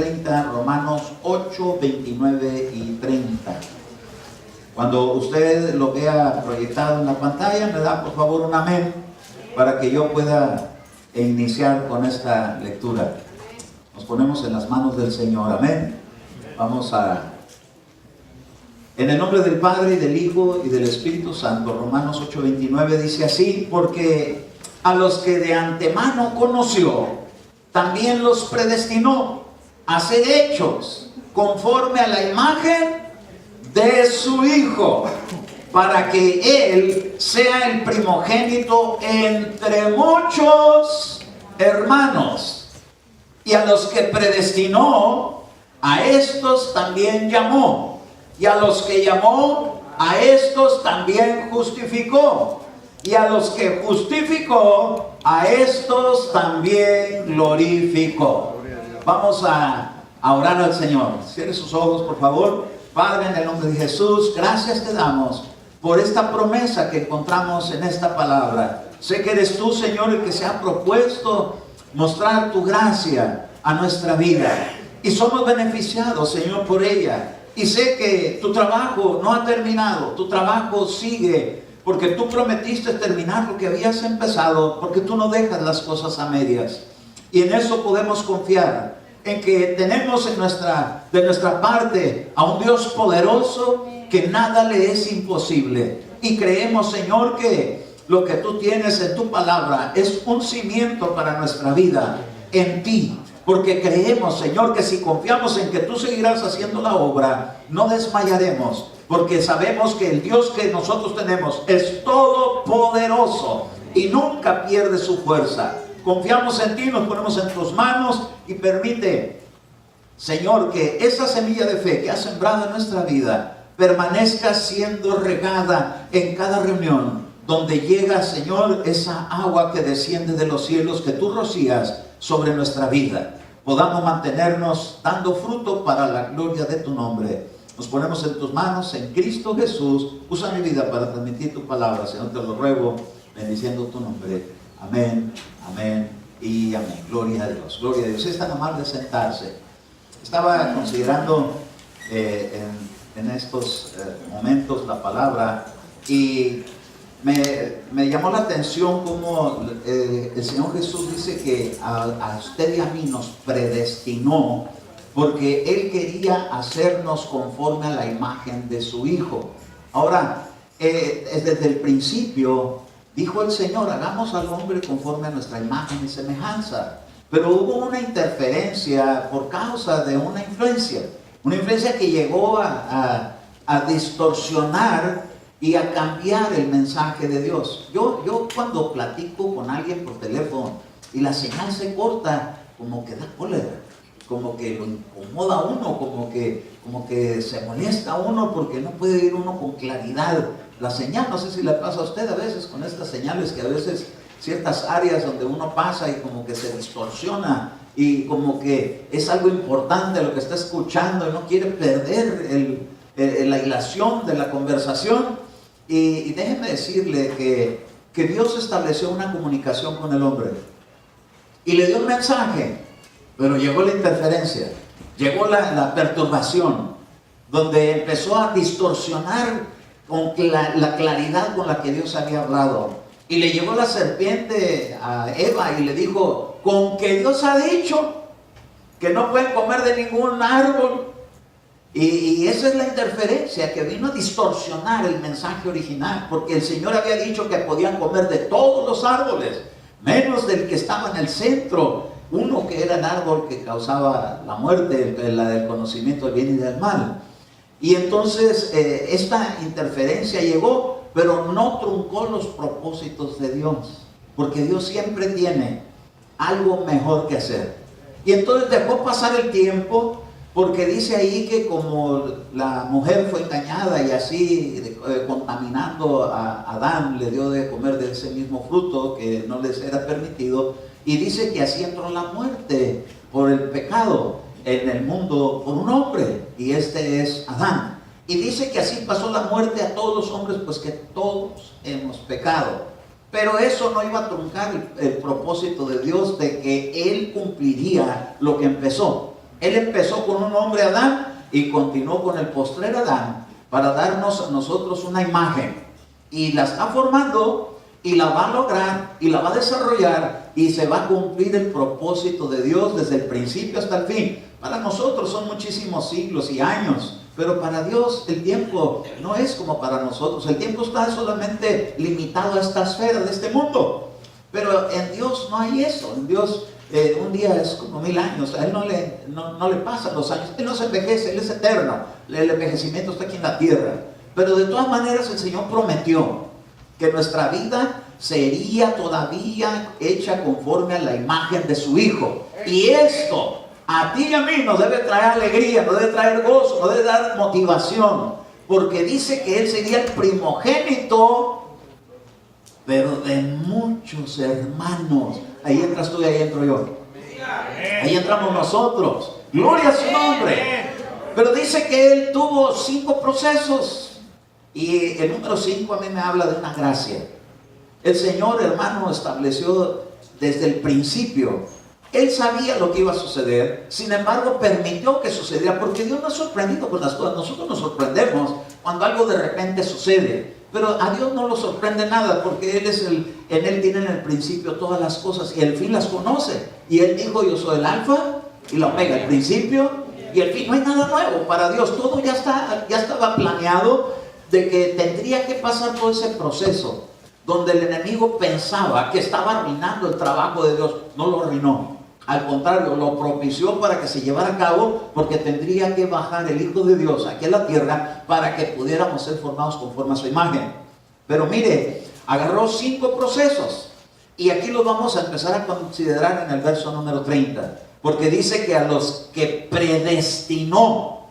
30, Romanos 8, 29 y 30. Cuando usted lo vea proyectado en la pantalla, me da por favor un amén para que yo pueda iniciar con esta lectura. Nos ponemos en las manos del Señor, amén. Vamos a... En el nombre del Padre, y del Hijo, y del Espíritu Santo. Romanos 8, 29 dice así: porque a los que de antemano conoció, también los predestinó a ser hechos conforme a la imagen de su Hijo, para que Él sea el primogénito entre muchos hermanos. Y a los que predestinó, a estos también llamó. Y a los que llamó, a estos también justificó. Y a los que justificó, a estos también glorificó. Vamos a orar al Señor. Cierre sus ojos, por favor. Padre, en el nombre de Jesús, gracias te damos por esta promesa que encontramos en esta palabra. Sé que eres tú, Señor, el que se ha propuesto mostrar tu gracia a nuestra vida. Y somos beneficiados, Señor, por ella. Y sé que tu trabajo no ha terminado, tu trabajo sigue, porque tú prometiste terminar lo que habías empezado, porque tú no dejas las cosas a medias. Y en eso podemos confiar, en que tenemos de nuestra parte a un Dios poderoso, que nada le es imposible. Y creemos, Señor, que lo que tú tienes en tu palabra es un cimiento para nuestra vida en ti. Porque creemos, Señor, que si confiamos en que tú seguirás haciendo la obra, no desmayaremos. Porque sabemos que el Dios que nosotros tenemos es todopoderoso y nunca pierde su fuerza. Confiamos en ti, nos ponemos en tus manos y permite, Señor, que esa semilla de fe que has sembrado en nuestra vida permanezca siendo regada en cada reunión, donde llega, Señor, esa agua que desciende de los cielos, que tú rocías sobre nuestra vida. Podamos mantenernos dando fruto para la gloria de tu nombre. Nos ponemos en tus manos, en Cristo Jesús. Usa mi vida para transmitir tu palabra, Señor, te lo ruego, bendiciendo tu nombre. Amén, amén y amén. Gloria a Dios, gloria a Dios. Es tan amable sentarse. Estaba considerando en estos momentos la palabra y me llamó la atención como el Señor Jesús dice que a usted y a mí nos predestinó porque Él quería hacernos conforme a la imagen de su Hijo. Ahora, desde el principio dijo el Señor: hagamos al hombre conforme a nuestra imagen y semejanza. Pero hubo una interferencia por causa de una influencia que llegó a distorsionar y a cambiar el mensaje de Dios. Yo cuando platico con alguien por teléfono y la señal se corta, como que da cólera, como que lo incomoda a uno, como que se molesta a uno porque no puede oír uno con claridad la señal. No sé si le pasa a usted a veces con estas señales, que a veces ciertas áreas donde uno pasa y como que se distorsiona y como que es algo importante lo que está escuchando y no quiere perder la hilación de la conversación. Y déjenme decirle que Dios estableció una comunicación con el hombre y le dio un mensaje, pero llegó la interferencia, llegó la perturbación, donde empezó a distorsionar con la claridad con la que Dios había hablado. Y le llegó la serpiente a Eva y le dijo: con que Dios ha dicho que no pueden comer de ningún árbol. Y esa es la interferencia que vino a distorsionar el mensaje original, porque el Señor había dicho que podían comer de todos los árboles, menos del que estaba en el centro, uno que era el árbol que causaba la muerte, la del conocimiento del bien y del mal. Y entonces esta interferencia llegó, pero no truncó los propósitos de Dios, porque Dios siempre tiene algo mejor que hacer. Y entonces dejó pasar el tiempo, porque dice ahí que como la mujer fue engañada y así contaminando a Adán, le dio de comer de ese mismo fruto que no les era permitido, y dice que así entró la muerte por el pecado en el mundo por un hombre, y este es Adán. Y dice que así pasó la muerte a todos los hombres, pues que todos hemos pecado. Pero eso no iba a truncar el propósito de Dios de que Él cumpliría lo que empezó. Él empezó con un hombre Adán y continuó con el postrer Adán para darnos a nosotros una imagen. Y la está formando y la va a lograr y la va a desarrollar y se va a cumplir el propósito de Dios desde el principio hasta el fin. Para nosotros son muchísimos siglos y años, pero para Dios el tiempo no es como para nosotros. El tiempo está solamente limitado a esta esfera de este mundo. Pero en Dios no hay eso. En Dios un día es como 1000 años. A Él no le pasan los años. Él no se envejece, Él es eterno. El envejecimiento está aquí en la tierra. Pero de todas maneras el Señor prometió que nuestra vida sería todavía hecha conforme a la imagen de su Hijo. Y esto a ti y a mí nos debe traer alegría, nos debe traer gozo, nos debe dar motivación. Porque dice que Él sería el primogénito, pero de muchos hermanos. Ahí entras tú y ahí entro yo. Ahí entramos nosotros. Gloria a su nombre. Pero dice que Él tuvo 5 procesos. Y el número 5 a mí me habla de una gracia. El Señor, hermano, estableció desde el principio. Él sabía lo que iba a suceder. Sin embargo, permitió que sucediera. Porque Dios no es sorprendido con las cosas. Nosotros nos sorprendemos cuando algo de repente sucede. Pero a Dios no lo sorprende nada, porque Él es en Él tienen el principio todas las cosas y el fin las conoce. Y Él dijo: yo soy el alfa y la omega, el principio y el fin. No hay nada nuevo para Dios. Todo ya estaba planeado, de que tendría que pasar todo ese proceso donde el enemigo pensaba que estaba arruinando el trabajo de Dios. No lo arruinó. Al contrario, lo propició para que se llevara a cabo, porque tendría que bajar el Hijo de Dios aquí a la tierra para que pudiéramos ser formados conforme a su imagen. Pero mire, agarró 5 procesos y aquí los vamos a empezar a considerar en el verso número 30, porque dice que a los que predestinó.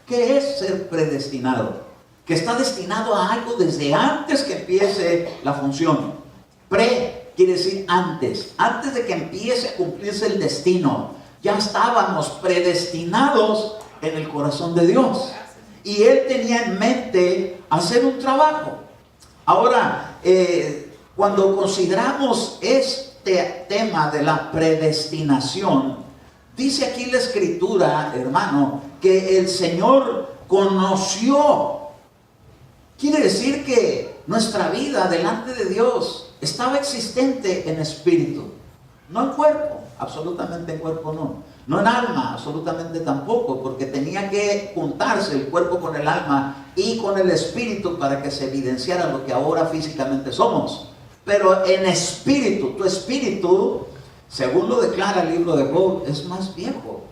¿Qué es ser predestinado? Que está destinado a algo desde antes que empiece la función. Pre quiere decir antes de que empiece a cumplirse el destino. Ya estábamos predestinados en el corazón de Dios. Y Él tenía en mente hacer un trabajo. Ahora, cuando consideramos este tema de la predestinación, dice aquí la Escritura, hermano, que el Señor conoció. Quiere decir que nuestra vida delante de Dios estaba existente en espíritu, no en cuerpo, absolutamente en cuerpo no, no en alma, absolutamente tampoco, porque tenía que juntarse el cuerpo con el alma y con el espíritu para que se evidenciara lo que ahora físicamente somos. Pero en espíritu, tu espíritu, según lo declara el libro de Job, es más viejo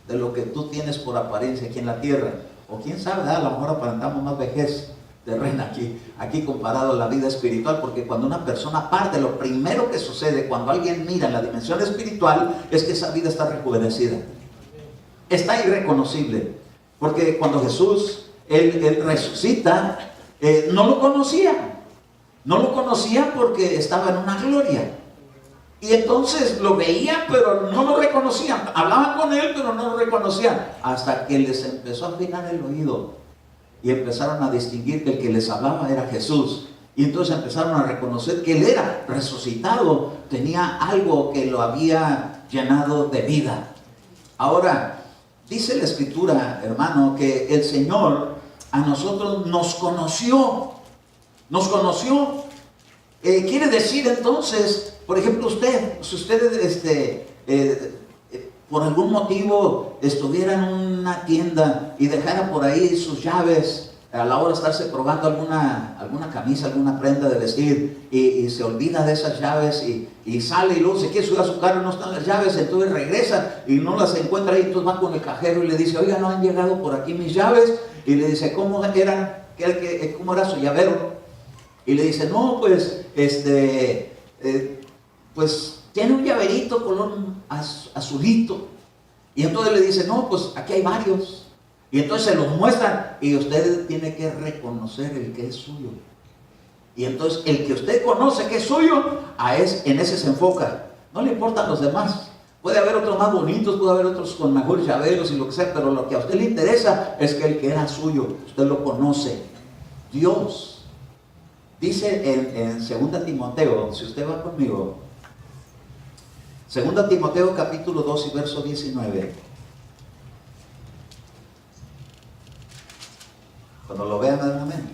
de lo que tú tienes por apariencia aquí en la tierra. O quién sabe, a lo mejor aparentamos más vejez terrena aquí comparado a la vida espiritual, porque cuando una persona parte, lo primero que sucede cuando alguien mira en la dimensión espiritual es que esa vida está rejuvenecida, está irreconocible, porque cuando Jesús él resucita, no lo conocían porque estaba en una gloria, y entonces lo veían pero no lo reconocían, hablaban con Él pero no lo reconocían, hasta que les empezó a afinar el oído y empezaron a distinguir que el que les hablaba era Jesús. Y entonces empezaron a reconocer que Él era resucitado, tenía algo que lo había llenado de vida. Ahora, dice la Escritura, hermano, que el Señor a nosotros nos conoció. Quiere decir entonces, por ejemplo, si usted por algún motivo estuviera en una tienda y dejara por ahí sus llaves a la hora de estarse probando alguna camisa, alguna prenda de vestir, y se olvida de esas llaves y sale y luego se quiere subir a su carro y no están las llaves, entonces regresa y no las encuentra ahí, entonces va con el cajero y le dice: oiga, no han llegado por aquí mis llaves. Y le dice: ¿cómo era su llavero? Y le dice: no, pues pues tiene un llaverito color azulito. Y entonces le dice: no, pues aquí hay varios. Y entonces se los muestran y usted tiene que reconocer el que es suyo. Y entonces el que usted conoce que es suyo, en ese se enfoca. No le importan los demás. Puede haber otros más bonitos, puede haber otros con mejores llaveros y lo que sea, pero lo que a usted le interesa es que el que era suyo, usted lo conoce. Dios dice en 2 Timoteo, si usted va conmigo, 2 Timoteo capítulo 2 y verso 19. Cuando lo vean, dan amén.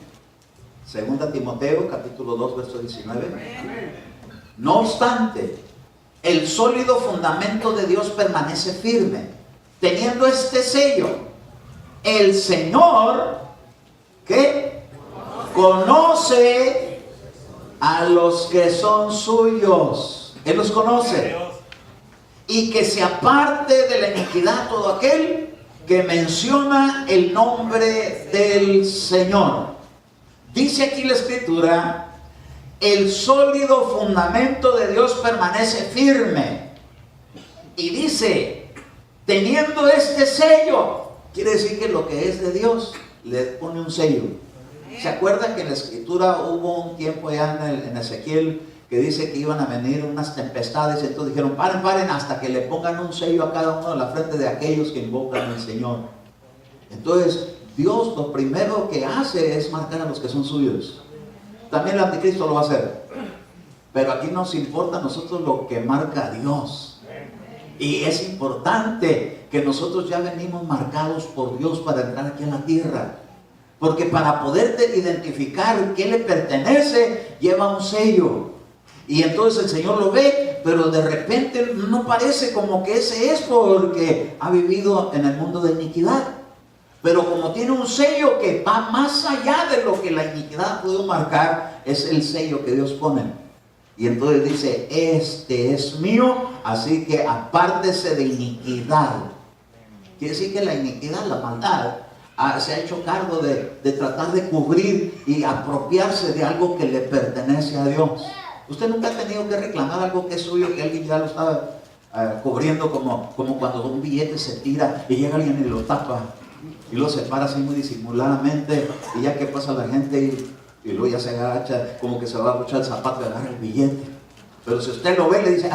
Segunda Timoteo, capítulo 2, verso 19. No obstante, el sólido fundamento de Dios permanece firme, teniendo este sello: el Señor, ¿qué? Conoce a los que son suyos. Él los conoce. Y que se aparte de la iniquidad todo aquel que menciona el nombre del Señor. Dice aquí la Escritura: el sólido fundamento de Dios permanece firme. Y dice, teniendo este sello, quiere decir que lo que es de Dios le pone un sello. ¿Se acuerdan que en la Escritura hubo un tiempo ya en Ezequiel que dice que iban a venir unas tempestades? Y entonces dijeron, paren, hasta que le pongan un sello a cada uno de la frente de aquellos que invocan al Señor. Entonces, Dios lo primero que hace es marcar a los que son suyos. También el anticristo lo va a hacer. Pero aquí nos importa a nosotros lo que marca a Dios. Y es importante que nosotros ya venimos marcados por Dios para entrar aquí a la tierra. Porque para poderte identificar qué le pertenece, lleva un sello. Y entonces el Señor lo ve, pero de repente no parece como que ese es, porque ha vivido en el mundo de iniquidad. Pero como tiene un sello que va más allá de lo que la iniquidad puede marcar, es el sello que Dios pone. Y entonces dice, este es mío, así que apártese de iniquidad. Quiere decir que la iniquidad, la maldad, se ha hecho cargo de tratar de cubrir y apropiarse de algo que le pertenece a Dios. Usted nunca ha tenido que reclamar algo que es suyo, que alguien ya lo estaba cubriendo, como cuando un billete se tira y llega alguien y lo tapa y lo separa así muy disimuladamente, y ya que pasa la gente y luego ya se agacha, como que se va a abrochar el zapato y agarra el billete. Pero si usted lo ve, le dice,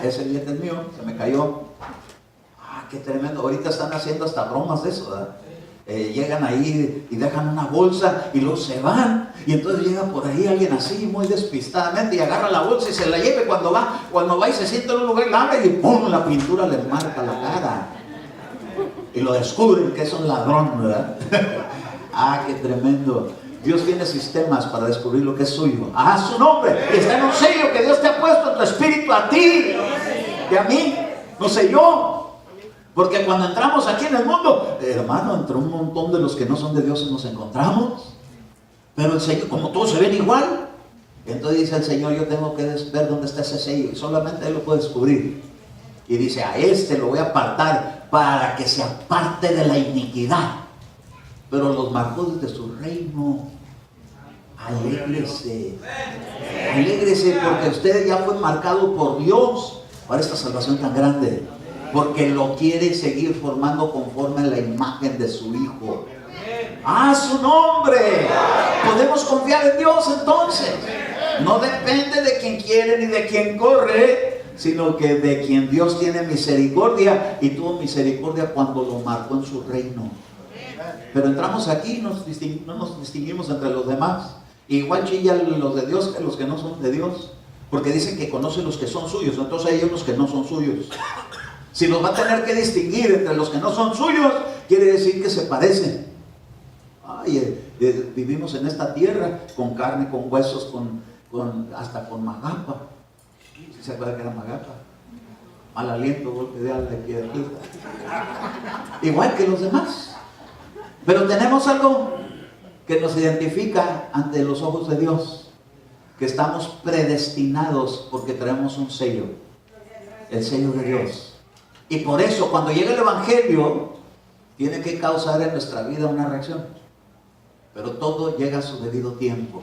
ese billete es mío, se me cayó. Qué tremendo. Ahorita están haciendo hasta bromas de eso, ¿verdad? Llegan ahí y dejan una bolsa y luego se van, y entonces llega por ahí alguien así muy despistadamente y agarra la bolsa y se la lleva. Cuando va y se sienta en un lugar, la abre y ¡pum!, la pintura le marca la cara y lo descubren que es un ladrón, ¿verdad? Qué tremendo. Dios tiene sistemas para descubrir lo que es suyo. Su nombre está en un sello que Dios te ha puesto en tu espíritu, a ti y a mí, no sé yo. Porque cuando entramos aquí en el mundo, hermano, entre un montón de los que no son de Dios nos encontramos. Pero el Señor, como todos se ven igual, entonces dice el Señor, yo tengo que ver dónde está ese sello. Y solamente Él lo puede descubrir. Y dice, a este lo voy a apartar para que se aparte de la iniquidad. Pero los marcó desde su reino. Alégrese. Alégrese, porque usted ya fue marcado por Dios para esta salvación tan grande. Porque lo quiere seguir formando conforme a la imagen de su Hijo. Su nombre. Podemos confiar en Dios entonces. No depende de quien quiere ni de quien corre, sino que de quien Dios tiene misericordia, y tuvo misericordia cuando lo marcó en su reino. Pero entramos aquí y no nos distinguimos entre los demás. Igual chillan los de Dios que los que no son de Dios, porque dicen que conoce los que son suyos. Entonces hay unos que no son suyos. Si los va a tener que distinguir entre los que no son suyos, quiere decir que se parecen. Vivimos en esta tierra con carne, con huesos, hasta con magapa. ¿Se acuerda que era magapa? Mal aliento, golpe de ala, piedrita. Igual que los demás. Pero tenemos algo que nos identifica ante los ojos de Dios, que estamos predestinados porque traemos un sello, el sello de Dios. Y por eso cuando llega el Evangelio tiene que causar en nuestra vida una reacción, pero todo llega a su debido tiempo.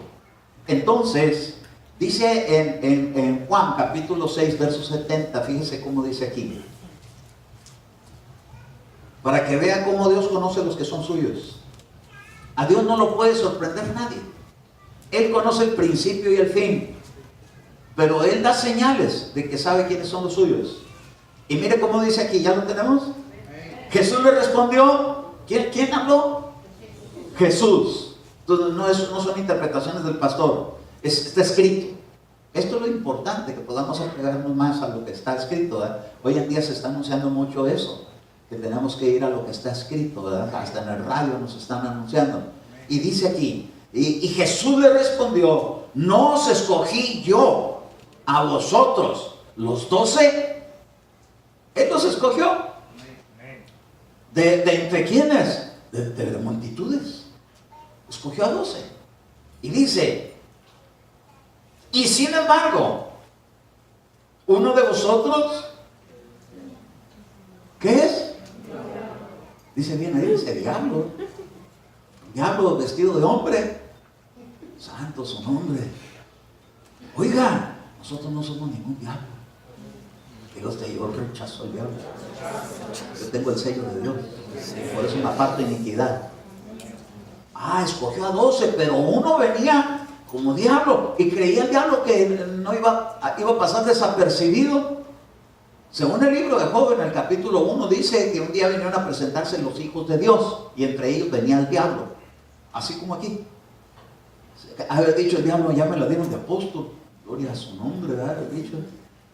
Entonces dice en Juan capítulo 6 verso 70, fíjese cómo dice aquí, para que vean cómo Dios conoce los que son suyos. A Dios no lo puede sorprender nadie. Él conoce el principio y el fin, pero Él da señales de que sabe quiénes son los suyos. Y mire cómo dice aquí, ¿ya lo tenemos? Jesús le respondió. ¿Quién habló? Jesús. Entonces no son interpretaciones del pastor, está escrito. Esto es lo importante, que podamos apegarnos más a lo que está escrito, ¿verdad? Hoy en día se está anunciando mucho eso, que tenemos que ir a lo que está escrito, ¿verdad? Hasta en el radio nos están anunciando. Y dice aquí, y Jesús le respondió, ¿no os escogí yo a vosotros los 12? Él los escogió. ¿De entre quiénes? De multitudes. Escogió a 12. Y dice, y sin embargo, uno de vosotros, ¿qué es? Dice bien ahí, dice diablo. Diablo vestido de hombre. Santo su nombre. Oiga, nosotros no somos ningún diablo. Dios te yo rechazo al diablo. Yo tengo el sello de Dios. Por eso me aparto iniquidad. Escogió a 12, pero uno venía como diablo y creía el diablo que no iba a pasar desapercibido. Según el libro de Job, en el capítulo 1, dice que un día vinieron a presentarse los hijos de Dios y entre ellos venía el diablo, así como aquí. Haber dicho el diablo, ya me la dieron de apóstol, gloria a su nombre, ¿verdad? Haber dicho,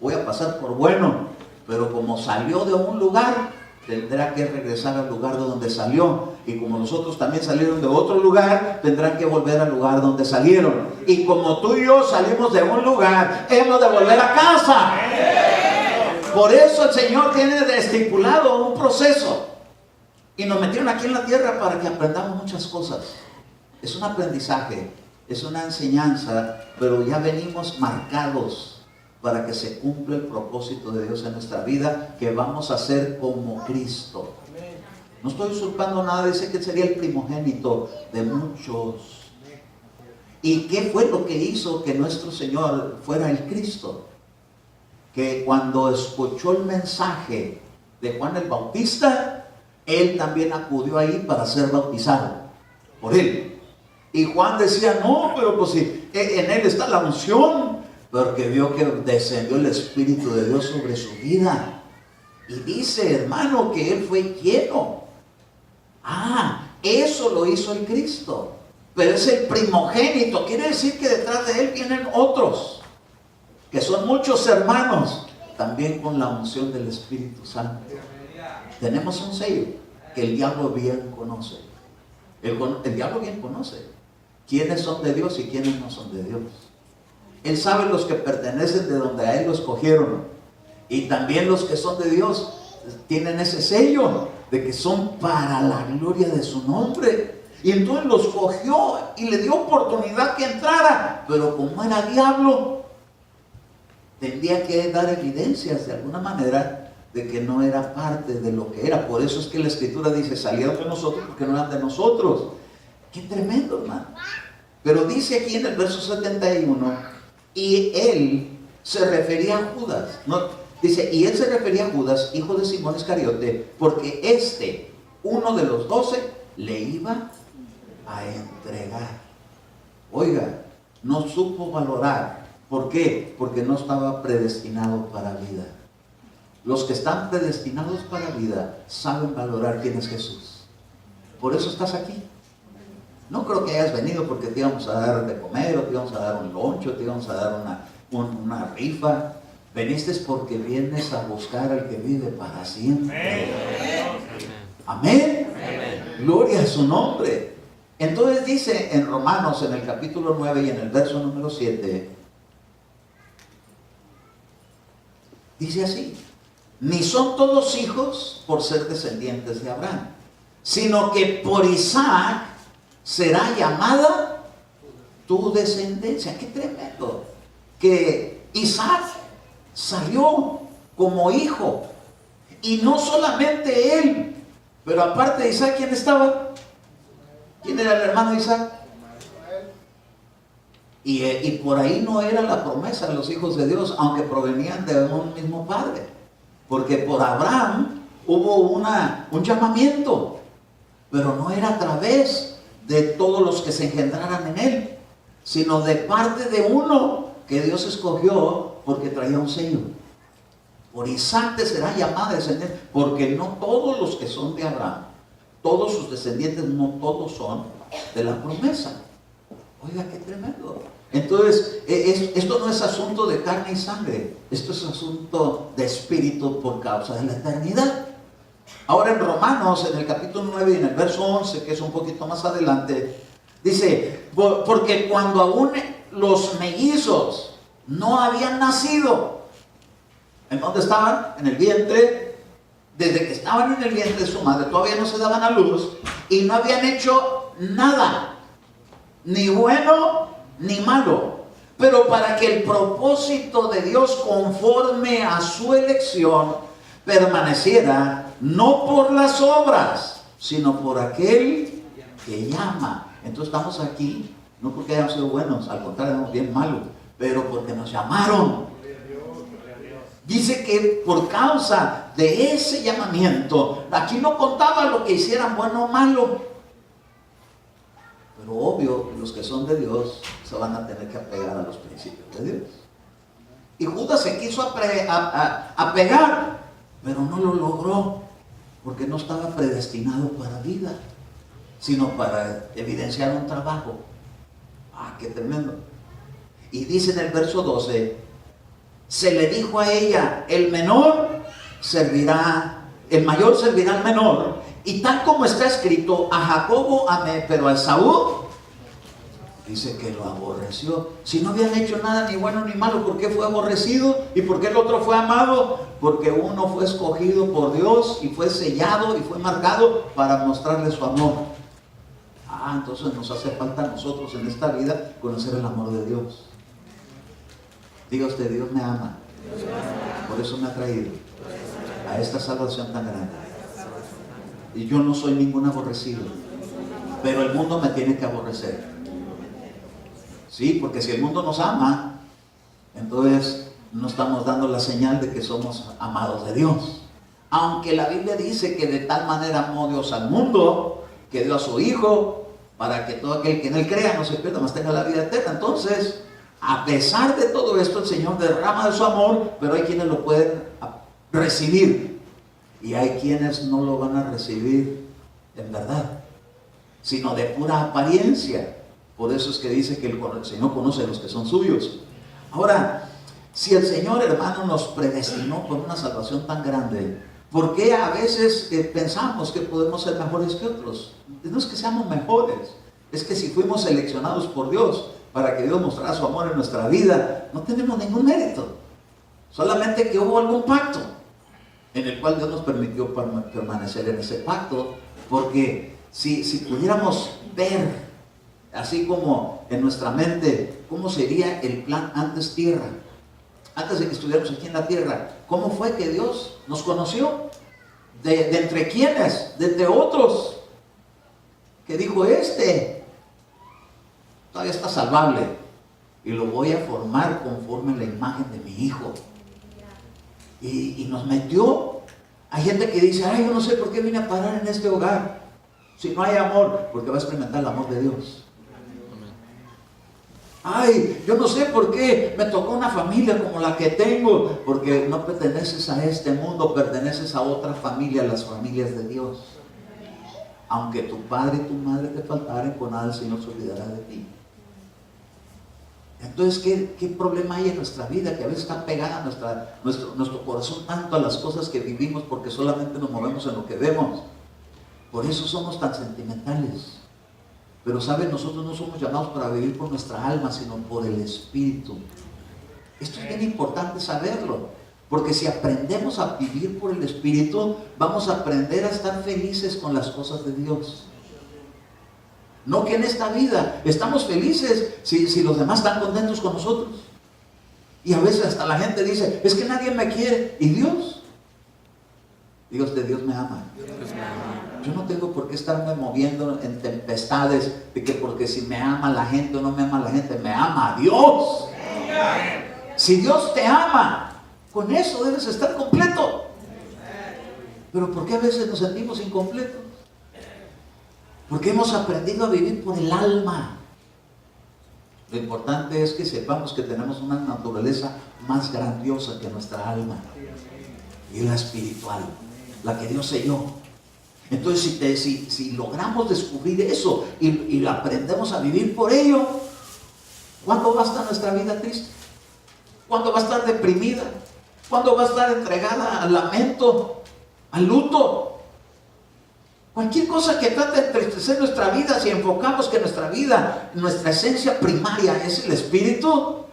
voy a pasar por bueno, pero como salió de un lugar, tendrá que regresar al lugar de donde salió. Y como nosotros también salieron de otro lugar, tendrán que volver al lugar donde salieron. Y como tú y yo salimos de un lugar, hemos de volver a casa. Por eso el Señor tiene estipulado un proceso. Y nos metieron aquí en la tierra para que aprendamos muchas cosas. Es un aprendizaje, es una enseñanza, pero ya venimos marcados para que se cumpla el propósito de Dios en nuestra vida, que vamos a ser como Cristo. No estoy usurpando nada, dice que sería el primogénito de muchos. ¿Y qué fue lo que hizo que nuestro Señor fuera el Cristo? Que cuando escuchó el mensaje de Juan el Bautista, él también acudió ahí para ser bautizado por él. Y Juan decía, no, pero pues si en él está la unción, porque vio que descendió el Espíritu de Dios sobre su vida. Y dice, hermano, que él fue lleno. Eso lo hizo el Cristo. Pero es el primogénito. Quiere decir que detrás de él vienen otros, que son muchos hermanos, también con la unción del Espíritu Santo. Tenemos un sello que el diablo bien conoce. El diablo bien conoce quiénes son de Dios y quiénes no son de Dios. Él sabe los que pertenecen de donde a él lo escogieron. Y también los que son de Dios tienen ese sello de que son para la gloria de su nombre. Y entonces los escogió y le dio oportunidad que entrara. Pero como era diablo, tendría que dar evidencias de alguna manera de que no era parte de lo que era. Por eso es que la Escritura dice, salieron de nosotros porque no eran de nosotros. Qué tremendo, hermano. Pero dice aquí en el verso 71, y él se refería a Judas, ¿no? Dice, y él se refería a Judas, hijo de Simón Iscariote, porque uno de los 12, le iba a entregar. Oiga, no supo valorar. ¿Por qué? Porque no estaba predestinado para vida. Los que están predestinados para vida saben valorar quién es Jesús. Por eso estás aquí. No creo que hayas venido porque te íbamos a dar de comer, o te íbamos a dar un loncho, te íbamos a dar una rifa. Veniste porque vienes a buscar al que vive para siempre. Amén. Amén. Gloria a su nombre. Entonces dice en Romanos, en el capítulo 9 y en el verso número 7, dice así: ni son todos hijos por ser descendientes de Abraham, sino que por Isaac será llamada tu descendencia. ¡Qué tremendo! Que Isaac salió como hijo. Y no solamente él, pero aparte de Isaac, ¿quién estaba? ¿Quién era el hermano de Isaac? Y por ahí no era la promesa de los hijos de Dios, aunque provenían de un mismo padre. Porque por Abraham hubo un llamamiento, pero no era a través de todos los que se engendraran en él, sino de parte de uno que Dios escogió porque traía un sello. Por Isaac te será llamada descendiente, porque no todos los que son de Abraham, todos sus descendientes, no todos son de la promesa. Oiga, qué tremendo. Entonces, esto no es asunto de carne y sangre, esto es asunto de espíritu por causa de la eternidad. Ahora en Romanos, en el capítulo 9 y en el verso 11, que es un poquito más adelante, Dice, porque cuando aún los mellizos no habían nacido, ¿en dónde estaban? En el vientre. Desde que estaban en el vientre de su madre, todavía no se daban a luz y no habían hecho nada, ni bueno ni malo. Pero para que el propósito de Dios conforme a su elección permaneciera, no por las obras, sino por aquel que llama. Entonces estamos aquí, no porque hayamos sido buenos, al contrario, somos bien malos, pero porque nos llamaron. Dice que por causa de ese llamamiento, aquí no contaba lo que hicieran bueno o malo. Pero obvio, los que son de Dios se van a tener que apegar a los principios de Dios. Y Judas se quiso apegar, pero no lo logró, porque no estaba predestinado para vida, sino para evidenciar un trabajo. ¡Ah, qué tremendo! Y dice en el verso 12, se le dijo a ella, el mayor servirá al menor, y tal como está escrito, a Jacobo amé, pero a Esaú, dice que lo aborreció. Si no habían hecho nada ni bueno ni malo, ¿por qué fue aborrecido? ¿Y por qué el otro fue amado? Porque uno fue escogido por Dios y fue sellado y fue marcado para mostrarle su amor. Entonces nos hace falta a nosotros en esta vida conocer el amor de Dios. Diga usted, Dios me ama. Por eso me ha traído a esta salvación tan grande. Y yo no soy ningún aborrecido, pero el mundo me tiene que aborrecer. Sí, porque si el mundo nos ama, entonces no estamos dando la señal de que somos amados de Dios. Aunque la Biblia dice que de tal manera amó Dios al mundo, que dio a su Hijo, para que todo aquel que en Él crea no se pierda, mas tenga la vida eterna. Entonces, a pesar de todo esto, el Señor derrama de su amor, pero hay quienes lo pueden recibir y hay quienes no lo van a recibir en verdad, sino de pura apariencia. Por eso es que dice que el Señor conoce a los que son suyos. Ahora, si el Señor, hermano, nos predestinó por una salvación tan grande, ¿por qué a veces pensamos que podemos ser mejores que otros? No es que seamos mejores, es que si fuimos seleccionados por Dios para que Dios mostrara su amor en nuestra vida, no tenemos ningún mérito. Solamente que hubo algún pacto en el cual Dios nos permitió permanecer en ese pacto, porque si pudiéramos ver, así como en nuestra mente, cómo sería el plan antes tierra, antes de que estuviéramos aquí en la tierra, ¿cómo fue que Dios nos conoció? ¿De entre quiénes? ¿De entre otros? Que dijo, todavía está salvable y lo voy a formar conforme a la imagen de mi Hijo. Y nos metió. Hay gente que dice, yo no sé por qué vine a parar en este hogar si no hay amor, porque va a experimentar el amor de Dios. Yo no sé por qué me tocó una familia como la que tengo, porque no perteneces a este mundo, perteneces a otra familia, las familias de Dios. Aunque tu padre y tu madre te faltaren, con nada el Señor se olvidará de ti. Entonces, ¿qué problema hay en nuestra vida? Que a veces está pegada nuestro corazón tanto a las cosas que vivimos, porque solamente nos movemos en lo que vemos. Por eso somos tan sentimentales. Pero saben, nosotros no somos llamados para vivir por nuestra alma, sino por el Espíritu. Esto es bien importante saberlo, porque si aprendemos a vivir por el Espíritu, vamos a aprender a estar felices con las cosas de Dios. No que en esta vida estamos felices si los demás están contentos con nosotros. Y a veces hasta la gente dice, es que nadie me quiere. ¿Y Dios? Diga usted, Dios me ama. Yo no tengo por qué estarme moviendo en tempestades de que porque si me ama la gente o no me ama la gente, me ama Dios. Si Dios te ama, con eso debes estar completo. Pero ¿por qué a veces nos sentimos incompletos? Porque hemos aprendido a vivir por el alma. Lo importante es que sepamos que tenemos una naturaleza más grandiosa que nuestra alma, y la espiritual, la que Dios selló. Entonces, si logramos descubrir eso y aprendemos a vivir por ello, ¿cuándo va a estar nuestra vida triste? ¿Cuándo va a estar deprimida? ¿Cuándo va a estar entregada al lamento, al luto? Cualquier cosa que trate de entristecer nuestra vida, si enfocamos que nuestra vida, nuestra esencia primaria es el Espíritu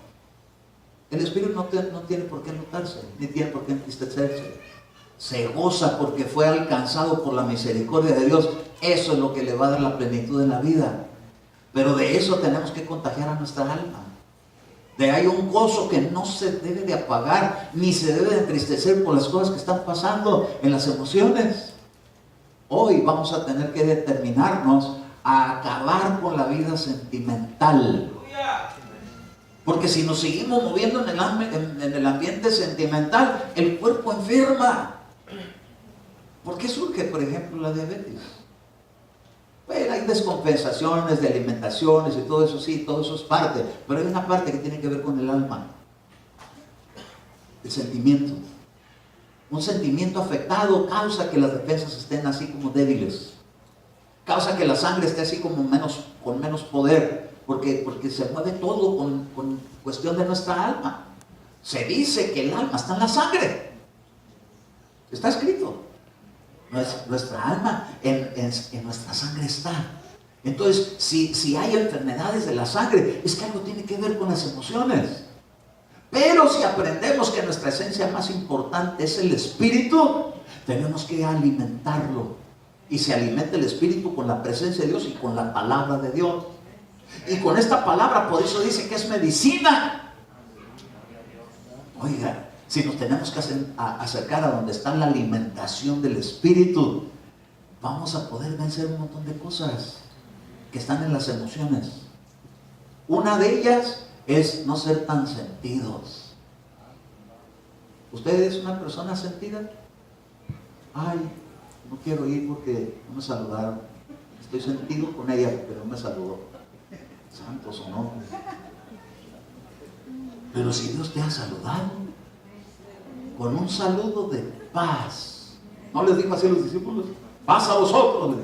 no tiene por qué anotarse, ni tiene por qué entristecerse. Se goza porque fue alcanzado por la misericordia de Dios. Eso es lo que le va a dar la plenitud en la vida. Pero de eso tenemos que contagiar a nuestra alma. De ahí un gozo que no se debe de apagar, ni se debe de entristecer por las cosas que están pasando en las emociones. Hoy vamos a tener que determinarnos a acabar con la vida sentimental. Porque si nos seguimos moviendo en el ambiente sentimental, el cuerpo enferma. ¿Por qué surge, por ejemplo, la diabetes? Bueno, hay descompensaciones de alimentaciones y todo eso, sí, todo eso es parte. Pero hay una parte que tiene que ver con el alma. El sentimiento. Un sentimiento afectado causa que las defensas estén así como débiles. Causa que la sangre esté así como con menos poder. Porque se mueve todo con cuestión de nuestra alma. Se dice que el alma está en la sangre. Está escrito. Nuestra alma en nuestra sangre está. Entonces, si hay enfermedades de la sangre, es que algo tiene que ver con las emociones. Pero si aprendemos que nuestra esencia más importante es el Espíritu, tenemos que alimentarlo. Y se alimenta el Espíritu con la presencia de Dios y con la palabra de Dios. Y con esta palabra, por eso dice que es medicina. Oiga, si nos tenemos que acercar a donde está la alimentación del Espíritu, vamos a poder vencer un montón de cosas que están en las emociones. Una de ellas es no ser tan sentidos. ¿Usted es una persona sentida? Ay, no quiero ir porque no me saludaron. Estoy sentido con ella, pero no me saludó. Santos o no. Pero si Dios te ha saludado con un saludo de paz, ¿no les dijo así a los discípulos? Paz a vosotros.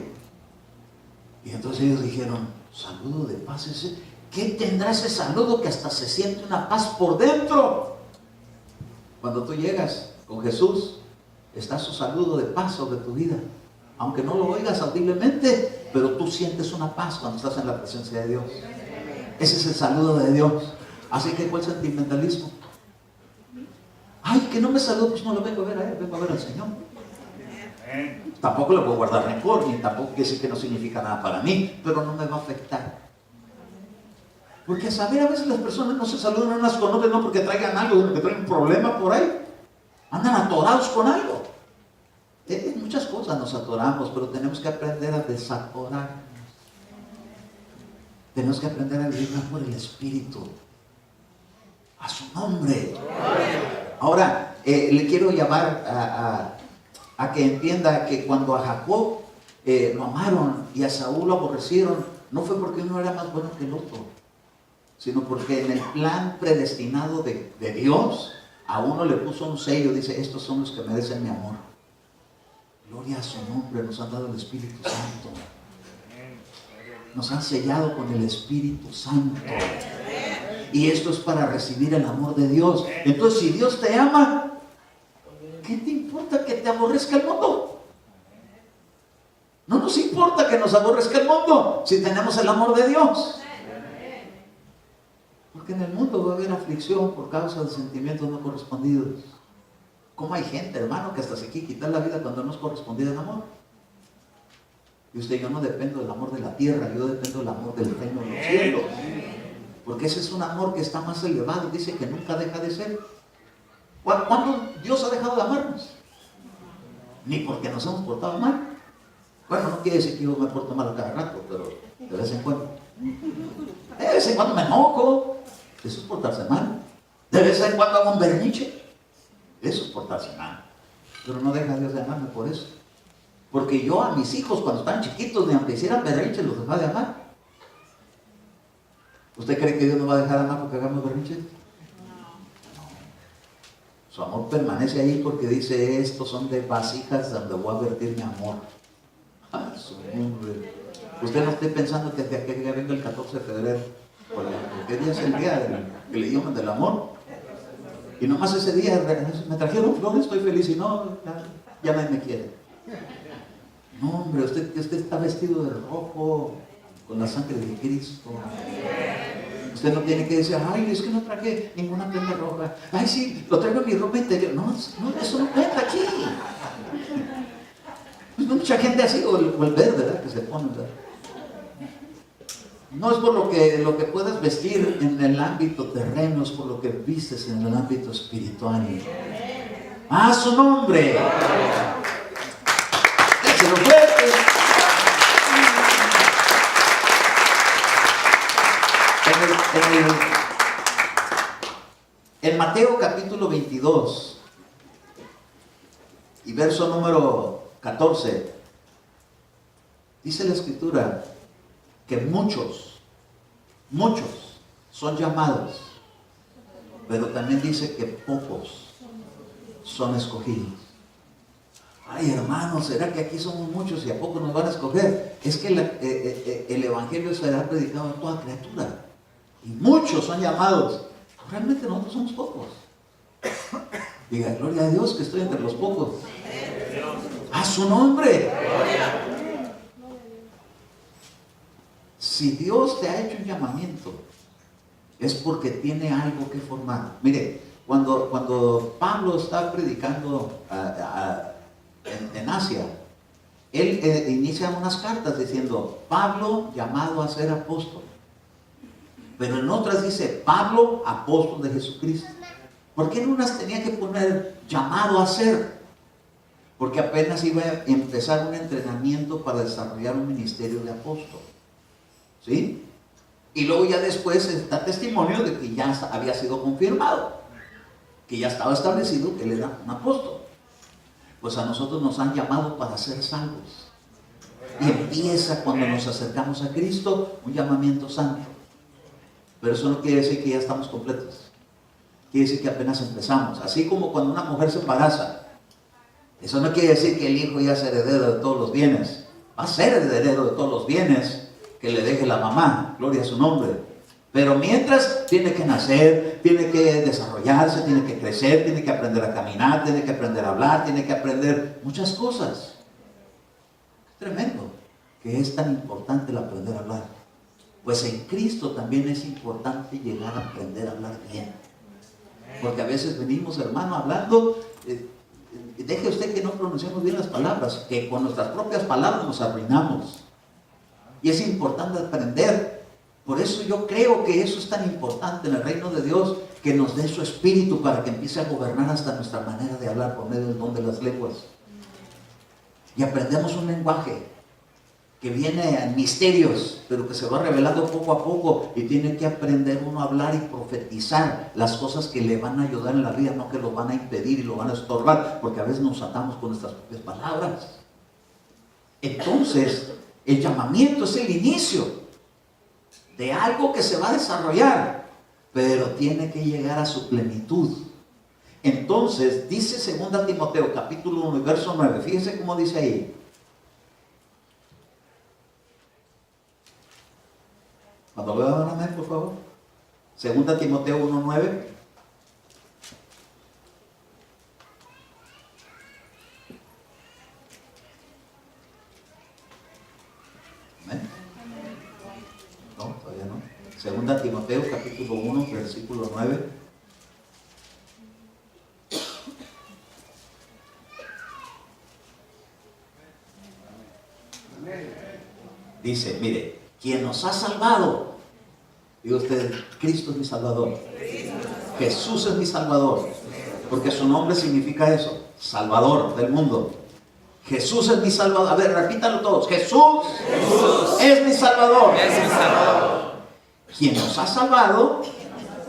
Y entonces ellos dijeron, saludo de paz ese. ¿Qué tendrá ese saludo que hasta se siente una paz por dentro? Cuando tú llegas con Jesús, está su saludo de paz sobre tu vida. Aunque no lo oigas audiblemente, pero tú sientes una paz cuando estás en la presencia de Dios. Ese es el saludo de Dios. Así que, ¿cuál sentimentalismo? Ay, que no me saludo, pues no lo vengo a ver a él, vengo a ver al Señor. Tampoco le puedo guardar rencor, ni tampoco quiere decir que no significa nada para mí, pero no me va a afectar. Porque a saber, a veces las personas no se saludan unas con otras, no porque traigan algo, sino que traen un problema por ahí. Andan atorados con algo. En muchas cosas nos atoramos, pero tenemos que aprender a desatorarnos. Tenemos que aprender a vivir más por el Espíritu. A su nombre. Ahora, le quiero llamar a que entienda que cuando a Jacob lo amaron y a Saúl lo aborrecieron, no fue porque uno era más bueno que el otro, sino porque en el plan predestinado de Dios, a uno le puso un sello, dice, estos son los que merecen mi amor. Gloria a su nombre, nos han dado el Espíritu Santo. Nos han sellado con el Espíritu Santo. Y esto es para recibir el amor de Dios. Entonces, si Dios te ama, ¿qué te importa que te aborrezca el mundo? No nos importa que nos aborrezca el mundo si tenemos el amor de Dios. Porque en el mundo va a haber aflicción por causa de sentimientos no correspondidos. ¿Cómo hay gente, hermano, que hasta se quiere quitar la vida cuando no es correspondido el amor? Y usted, yo no dependo del amor de la tierra, yo dependo del amor del reino de los cielos. Porque ese es un amor que está más elevado, dice que nunca deja de ser. ¿Cuándo Dios ha dejado de amarnos? Ni porque nos hemos portado mal. Bueno, no quiere decir que yo me porto mal a cada rato, pero de vez en cuando. De vez en cuando me enojo. Eso es portarse mal. De vez en cuando hago un berrinche. Eso es portarse mal. Pero no deja Dios de amarme por eso. Porque yo a mis hijos cuando estaban chiquitos, ni aunque hicieran berrinche, los dejaba de amar. ¿Usted cree que Dios nos va a dejar de amar porque hagamos berrinche? No. Su amor permanece ahí porque dice, estos son de vasijas donde voy a vertir mi amor. ¡Ah, su nombre! Usted no esté pensando que de aquel día venga el 14 de febrero, porque día es el día del idioma del amor. Y nomás ese día me trajeron flores, estoy feliz, y no, ya nadie me quiere. No, hombre, usted está vestido de rojo con la sangre de Cristo. Usted no tiene que decir, ay, es que no traje ninguna prenda roja. Ay, sí, lo traigo en mi ropa interior. No, eso no cuenta aquí. Pues mucha gente así, o el verde, ¿verdad? Que se pone, ¿verdad? No es por lo que puedas vestir en el ámbito terreno, es por lo que vistes en el ámbito espiritual. ¡A su nombre! ¡Déselo fuerte! En Mateo capítulo 22 y verso número 14, dice la escritura que muchos son llamados, pero también dice que pocos son escogidos. Ay, hermanos, ¿será que aquí somos muchos y a poco nos van a escoger? Es que el evangelio será predicado a toda criatura y muchos son llamados. Realmente nosotros somos pocos. Diga, gloria a Dios que estoy entre los pocos. ¡A su nombre! Si Dios te ha hecho un llamamiento, es porque tiene algo que formar. Mire, cuando Pablo está predicando en Asia, él inicia unas cartas diciendo, Pablo llamado a ser apóstol. Pero en otras dice, Pablo, apóstol de Jesucristo. ¿Por qué en unas tenía que poner llamado a ser? Porque apenas iba a empezar un entrenamiento para desarrollar un ministerio de apóstol. ¿Sí? Y luego ya después está testimonio de que ya había sido confirmado, que ya estaba establecido que él era un apóstol. Pues a nosotros nos han llamado para ser salvos. Y empieza cuando nos acercamos a Cristo un llamamiento santo. Pero eso no quiere decir que ya estamos completos. Quiere decir que apenas empezamos. Así como cuando una mujer se embaraza. Eso no quiere decir que el hijo ya es heredero de todos los bienes. Va a ser heredero de todos los bienes que le deje la mamá. Gloria a su nombre. Pero mientras tiene que nacer, tiene que desarrollarse, tiene que crecer, tiene que aprender a caminar, tiene que aprender a hablar, tiene que aprender muchas cosas. Es tremendo que es tan importante el aprender a hablar. Pues en Cristo también es importante llegar a aprender a hablar bien. Porque a veces venimos, hermano, hablando, deje usted que no pronunciamos bien las palabras, que con nuestras propias palabras nos arruinamos. Y es importante aprender. Por eso yo creo que eso es tan importante en el reino de Dios, que nos dé su espíritu para que empiece a gobernar hasta nuestra manera de hablar por medio del don de las lenguas. Y aprendemos un lenguaje que viene en misterios, pero que se va revelando poco a poco, y tiene que aprender uno a hablar y profetizar las cosas que le van a ayudar en la vida, no que lo van a impedir y lo van a estorbar, porque a veces nos atamos con nuestras propias palabras. Entonces, el llamamiento es el inicio de algo que se va a desarrollar, pero tiene que llegar a su plenitud. Entonces, dice 2 Timoteo capítulo 1 y verso 9, fíjense cómo dice ahí. Cuando lo vean, amén, por favor. 2 Timoteo 1:9. Amén. No, todavía no. 2 Timoteo capítulo 1, versículo 9. Dice, mire, quien nos ha salvado. Digo usted, Cristo es mi Salvador. Jesús es mi Salvador. Porque su nombre significa eso, Salvador del mundo. Jesús es mi Salvador. A ver, repítalo todos. Jesús es mi Salvador. Es mi Salvador. Quien nos ha salvado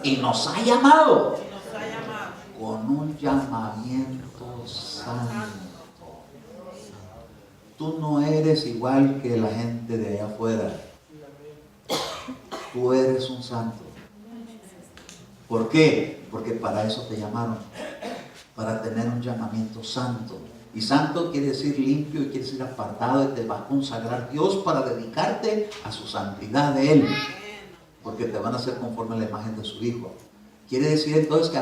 y nos ha llamado con un llamamiento santo. Tú no eres igual que la gente de allá afuera. Tú eres un santo. ¿Por qué? Porque para eso te llamaron. Para tener un llamamiento santo. Y santo quiere decir limpio y quiere decir apartado, y te va a consagrar Dios para dedicarte a su santidad de Él. Porque te van a hacer conforme a la imagen de su Hijo. Quiere decir entonces que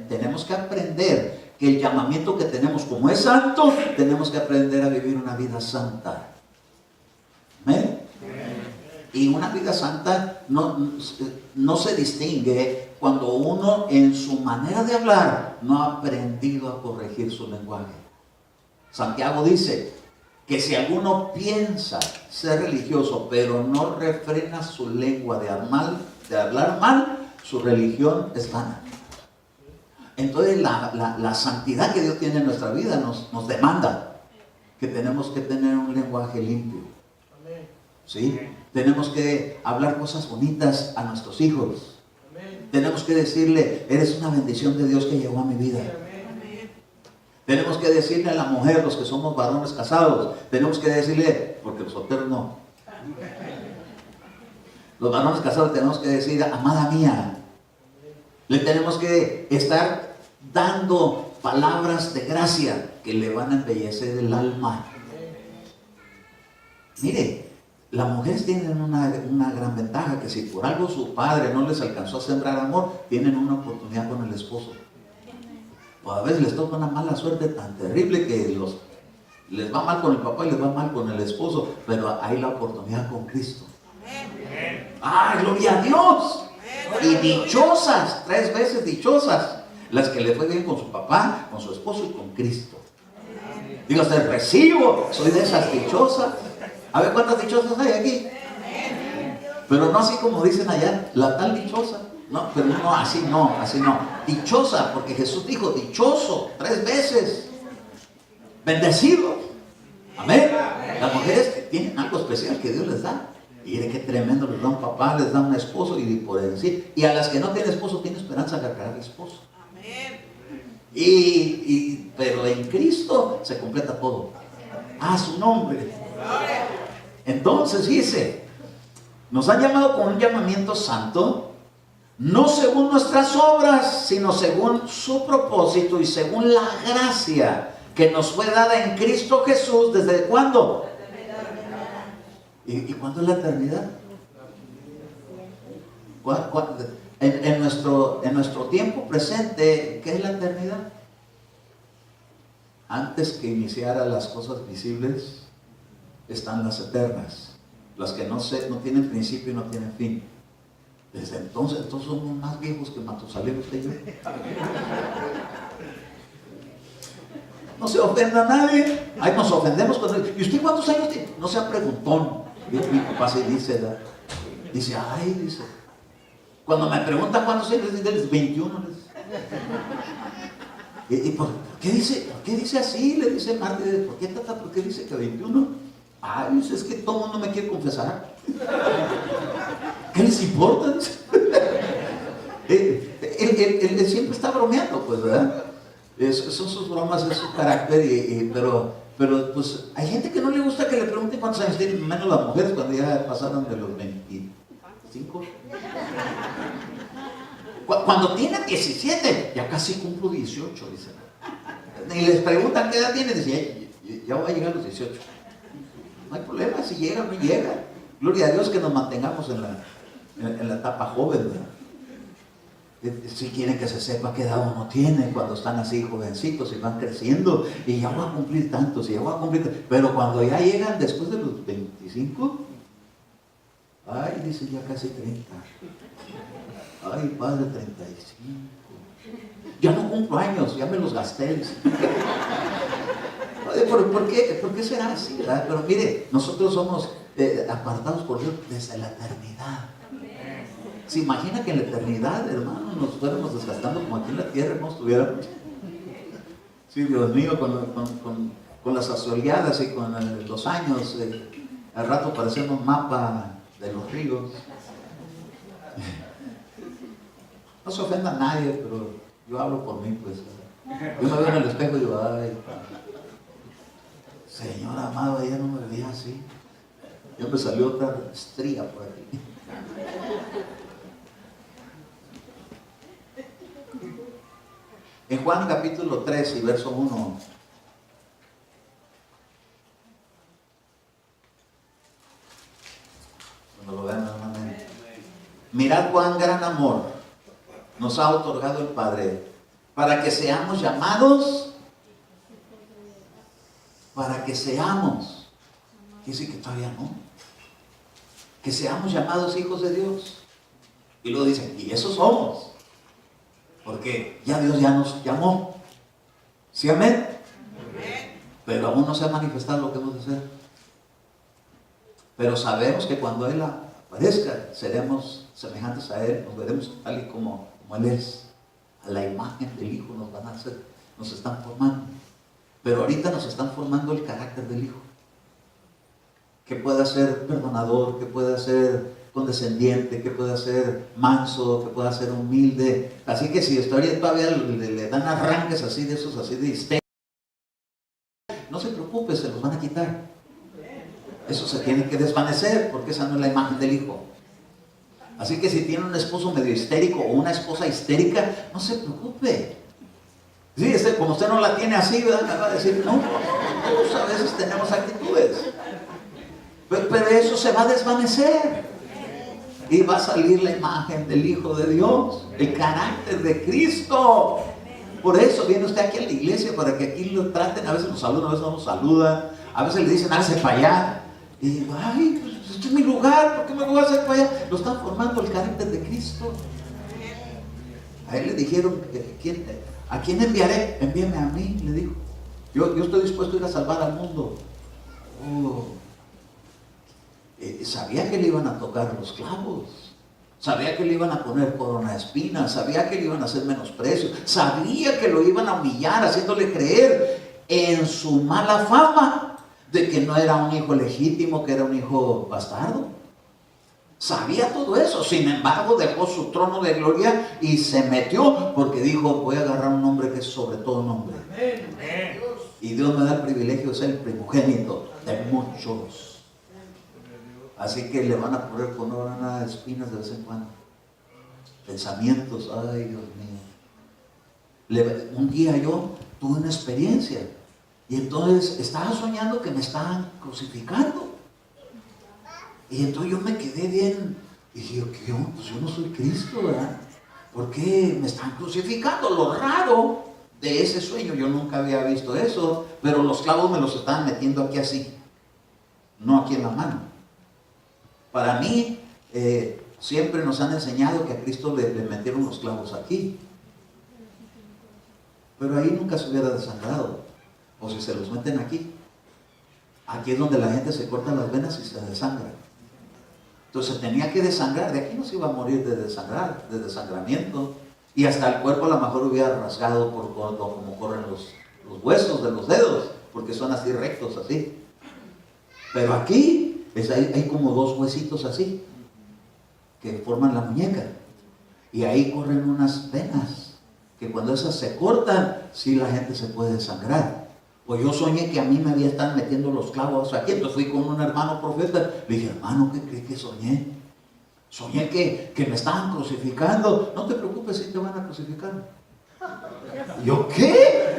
tenemos que aprender que el llamamiento que tenemos como es santo, tenemos que aprender a vivir una vida santa. Y una vida santa no se distingue cuando uno en su manera de hablar no ha aprendido a corregir su lenguaje. Santiago dice que si alguno piensa ser religioso pero no refrena su lengua de hablar mal, su religión es vana. Entonces la santidad que Dios tiene en nuestra vida nos demanda que tenemos que tener un lenguaje limpio. ¿Sí? Tenemos que hablar cosas bonitas a nuestros hijos. Tenemos que decirle, eres una bendición de Dios que llegó a mi vida. Tenemos que decirle a la mujer, los que somos varones casados, tenemos que decirle, porque los solteros no. Los varones casados tenemos que decir, amada mía. Le tenemos que estar dando palabras de gracia que le van a embellecer el alma. Mire, las mujeres tienen una gran ventaja, que si por algo su padre no les alcanzó a sembrar amor, tienen una oportunidad con el esposo. O a veces les toca una mala suerte tan terrible que les va mal con el papá y les va mal con el esposo, pero hay la oportunidad con Cristo. ¡Ah, gloria a Dios! Y dichosas, 3 veces dichosas, las que le fue bien con su papá, con su esposo y con Cristo. Digo, te recibo, soy de esas dichosas. A ver cuántas dichosas hay aquí. Pero no así como dicen allá, la tal dichosa. No, pero no, así no, así no. Dichosa, porque Jesús dijo dichoso 3 veces. Bendecido. Amén. Las mujeres tienen algo especial que Dios les da. Y mire qué tremendo, les da un papá, les da un esposo y por decir. Y a las que no tienen esposo, tienen esperanza de agarrar esposo. Pero en Cristo se completa todo. A su nombre. Entonces dice, nos han llamado con un llamamiento santo, no según nuestras obras, sino según su propósito y según la gracia que nos fue dada en Cristo Jesús. ¿Desde cuándo? ¿Y cuándo es la eternidad? En nuestro tiempo presente, ¿qué es la eternidad? Antes que iniciara las cosas visibles, están las eternas, las que no tienen principio y no tienen fin. Desde entonces, todos somos más viejos que Matusalén, usted y yo. No se ofenda a nadie. Ay, nos ofendemos cuando... ¿Y usted cuántos años tiene? No sea preguntón. Mi papá se dice, dice. Cuando me preguntan cuántos años, les digo, 21. ¿Y por qué dice así? Le dice Marta, ¿por qué dice que 21? Ay, es que todo el mundo me quiere confesar. ¿Qué les importa? Él siempre está bromeando, pues, ¿verdad? Son sus bromas, es su carácter, pero pues hay gente que no le gusta que le pregunten cuántos años tienen, menos las mujeres cuando ya pasaron de los 25. Cuando tienen 17, ya casi cumplo 18, dicen. Y les preguntan qué edad tienen, dicen, ya voy a llegar a los 18. No hay problema, si llega o no llega. Gloria a Dios que nos mantengamos en la etapa joven, ¿verdad? Si quieren que se sepa qué edad uno tiene cuando están así jovencitos y van creciendo, y ya voy a cumplir tantos, y ya voy a cumplir. Pero cuando ya llegan después de los 25, ay, dicen ya casi 30. Ay, padre, 35. Ya no cumplo años, ya me los gasté. ¿Por qué será así, verdad? Pero mire, nosotros somos apartados por Dios desde la eternidad. ¿Se imagina que en la eternidad, hermano, nos fuéramos desgastando como aquí en la tierra no estuviéramos? Sí, Dios mío, con las asoleadas y con los años, al rato parecemos mapa de los ríos. No se ofenda a nadie, pero yo hablo por mí, pues. Yo me veo en el espejo y digo, ay, Señor amado, ella no me veía así. Ya me salió otra estría por aquí. En Juan capítulo 3 y verso 1. Cuando lo vean, hermano. Mirad cuán gran amor nos ha otorgado el Padre para que seamos llamados, para que seamos. Dice que todavía no. que seamos llamados hijos de Dios. Y luego dicen, y eso somos, porque ya Dios ya nos llamó. ¿Sí, amén? Pero aún no se ha manifestado lo que hemos de hacer. Pero sabemos que cuando Él aparezca, seremos semejantes a Él, nos veremos tal y como Él es. A la imagen del Hijo nos van a hacer, nos están formando. Pero ahorita nos están formando el carácter del Hijo. Que pueda ser perdonador, que pueda ser condescendiente, que pueda ser manso, que pueda ser humilde. Así que si todavía le dan arranques así de esos, así de histeria, no se preocupe, se los van a quitar. Eso se tiene que desvanecer, porque esa no es la imagen del Hijo. Así que si tiene un esposo medio histérico o una esposa histérica, no se preocupe. Sí, como usted no la tiene así, ¿verdad? Me va a decir, no, todos a veces tenemos actitudes. Pero eso se va a desvanecer. Y va a salir la imagen del Hijo de Dios, el carácter de Cristo. Por eso viene usted aquí a la iglesia, para que aquí lo traten. A veces nos saludan, a veces no nos saludan. A veces le dicen, hágase para allá. Y ay, pues este es mi lugar, ¿por qué me voy a hacer para allá? Lo están formando el carácter de Cristo. A él le dijeron, ¿a quién enviaré? Envíame a mí, le dijo. Yo estoy dispuesto a ir a salvar al mundo. Sabía que le iban a tocar los clavos. Sabía que le iban a poner corona de espinas. Sabía que le iban a hacer menosprecio. Sabía que lo iban a humillar, haciéndole creer en su mala fama de que no era un hijo legítimo, que era un hijo bastardo. Sabía todo eso. Sin embargo, dejó su trono de gloria y se metió, porque dijo, voy a agarrar un nombre que es sobre todo nombre. Y Dios me da el privilegio de ser el primogénito de muchos. Así que le van a poner corona de espinas de vez en cuando. Pensamientos, ay Dios mío. Un día yo tuve una experiencia. Y entonces estaba soñando que me estaban crucificando. Y entonces yo me quedé bien. Y dije, ¿qué? Pues yo no soy Cristo, ¿verdad? ¿Por qué me están crucificando? Lo raro de ese sueño, yo nunca había visto eso. Pero los clavos me los estaban metiendo aquí así. No aquí en la mano. Para mí, siempre nos han enseñado que a Cristo le metieron los clavos aquí. Pero ahí nunca se hubiera desangrado. O si se los meten aquí. Aquí es donde la gente se corta las venas y se desangra. Entonces tenía que desangrar. De aquí no se iba a morir de desangrar, de desangramiento. Y hasta el cuerpo a lo mejor hubiera rasgado como corren los huesos de los dedos. Porque son así rectos, así. Pero aquí hay como dos huesitos así. Que forman la muñeca. Y ahí corren unas venas. Que cuando esas se cortan, sí la gente se puede desangrar. Pues yo soñé que a mí me están metiendo los clavos aquí. Entonces fui con un hermano profeta. Le dije, hermano, ¿qué crees que soñé? Soñé que me estaban crucificando. No te preocupes, si te van a crucificar. ¿Yo qué?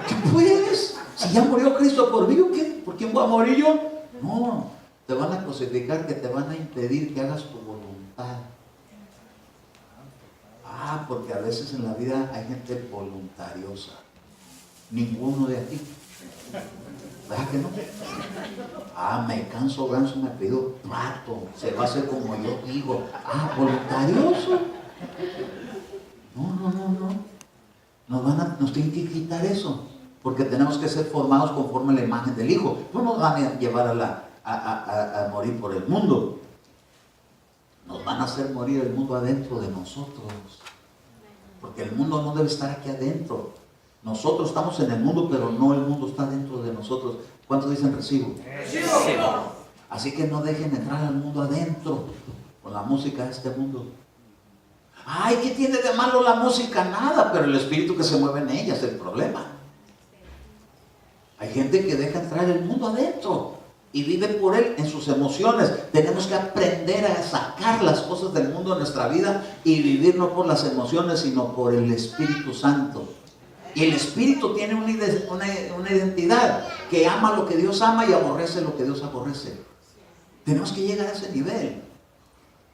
¿Qué pues? Si ya murió Cristo por mí, ¿o qué? ¿Por quién voy a morir yo? No, te van a crucificar, que te van a impedir que hagas tu voluntad. Porque a veces en la vida hay gente voluntariosa. Ninguno de aquí. ¿Verdad que no? Me canso, ganso, me pido plato. Se va a hacer como yo digo. Voluntarioso. No. Nos tienen que quitar eso. Porque tenemos que ser formados conforme a la imagen del Hijo. No nos van a llevar a morir por el mundo. Nos van a hacer morir el mundo adentro de nosotros. Porque el mundo no debe estar aquí adentro. Nosotros estamos en el mundo, pero no el mundo está dentro de nosotros. ¿Cuántos dicen recibo? Recibo. Así que no dejen entrar al mundo adentro con la música de este mundo. ¿Qué tiene de malo la música? Nada, pero el espíritu que se mueve en ella es el problema. Hay gente que deja entrar el mundo adentro y vive por él en sus emociones. Tenemos que aprender a sacar las cosas del mundo de nuestra vida y vivir no por las emociones, sino por el Espíritu Santo. Y el Espíritu tiene una identidad que ama lo que Dios ama y aborrece lo que Dios aborrece. Tenemos que llegar a ese nivel.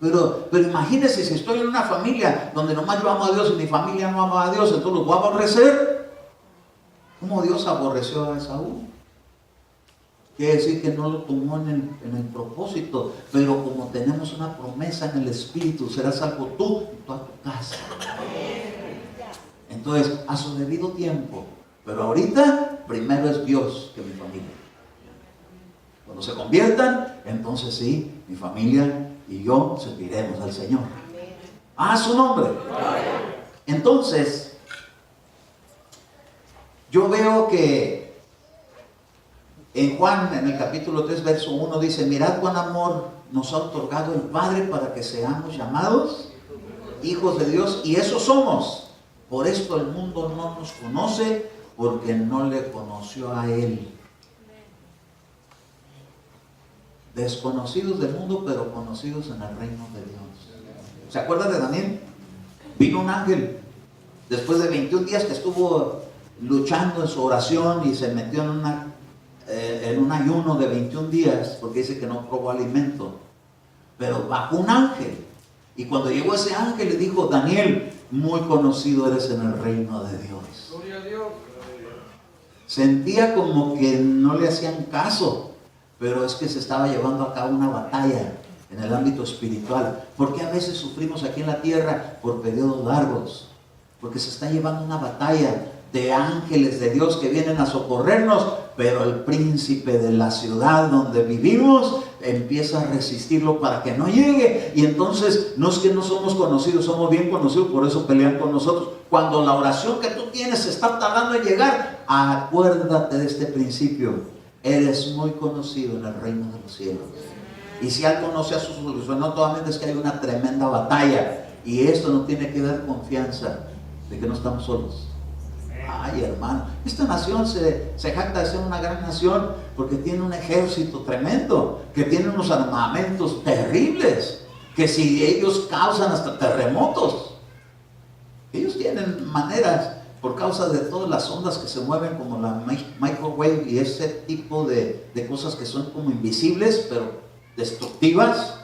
Pero imagínense, si estoy en una familia donde nomás yo amo a Dios y mi familia no ama a Dios, entonces los voy a aborrecer. ¿Cómo Dios aborreció a Esaú? Quiere decir que no lo tomó en el propósito, pero como tenemos una promesa en el Espíritu, serás salvo tú y toda tu casa. Entonces, a su debido tiempo. Pero ahorita, primero es Dios que mi familia. Cuando se conviertan, entonces sí, mi familia y yo serviremos al Señor. A su nombre. Entonces, yo veo que en Juan, en el capítulo 3, verso 1, dice: mirad cuán amor nos ha otorgado el Padre para que seamos llamados hijos de Dios, y eso somos. Por esto el mundo no nos conoce, porque no le conoció a Él. Desconocidos del mundo, pero conocidos en el reino de Dios. ¿Se acuerdan de Daniel? Vino un ángel, después de 21 días que estuvo luchando en su oración y se metió en un ayuno de 21 días, porque dice que no probó alimento. Pero bajó un ángel, y cuando llegó ese ángel le dijo: Daniel, muy conocido eres en el reino de Dios. Gloria a Dios. Sentía como que no le hacían caso, pero es que se estaba llevando a cabo una batalla en el ámbito espiritual. Porque a veces sufrimos aquí en la tierra por periodos largos, porque se está llevando una batalla de ángeles de Dios que vienen a socorrernos, pero el príncipe de la ciudad donde vivimos empieza a resistirlo para que no llegue. Y entonces no es que no somos conocidos, somos bien conocidos, por eso pelean con nosotros. Cuando la oración que tú tienes se está tardando en llegar, acuérdate de este principio: eres muy conocido en el reino de los cielos. Y si algo no se ha solucionado todavía, es que hay una tremenda batalla, y esto nos tiene que dar confianza de que no estamos solos. Ay, hermano, esta nación se jacta de ser una gran nación porque tiene un ejército tremendo, que tiene unos armamentos terribles, que si ellos causan hasta terremotos, ellos tienen maneras, por causa de todas las ondas que se mueven como la microwave y ese tipo de cosas que son como invisibles pero destructivas.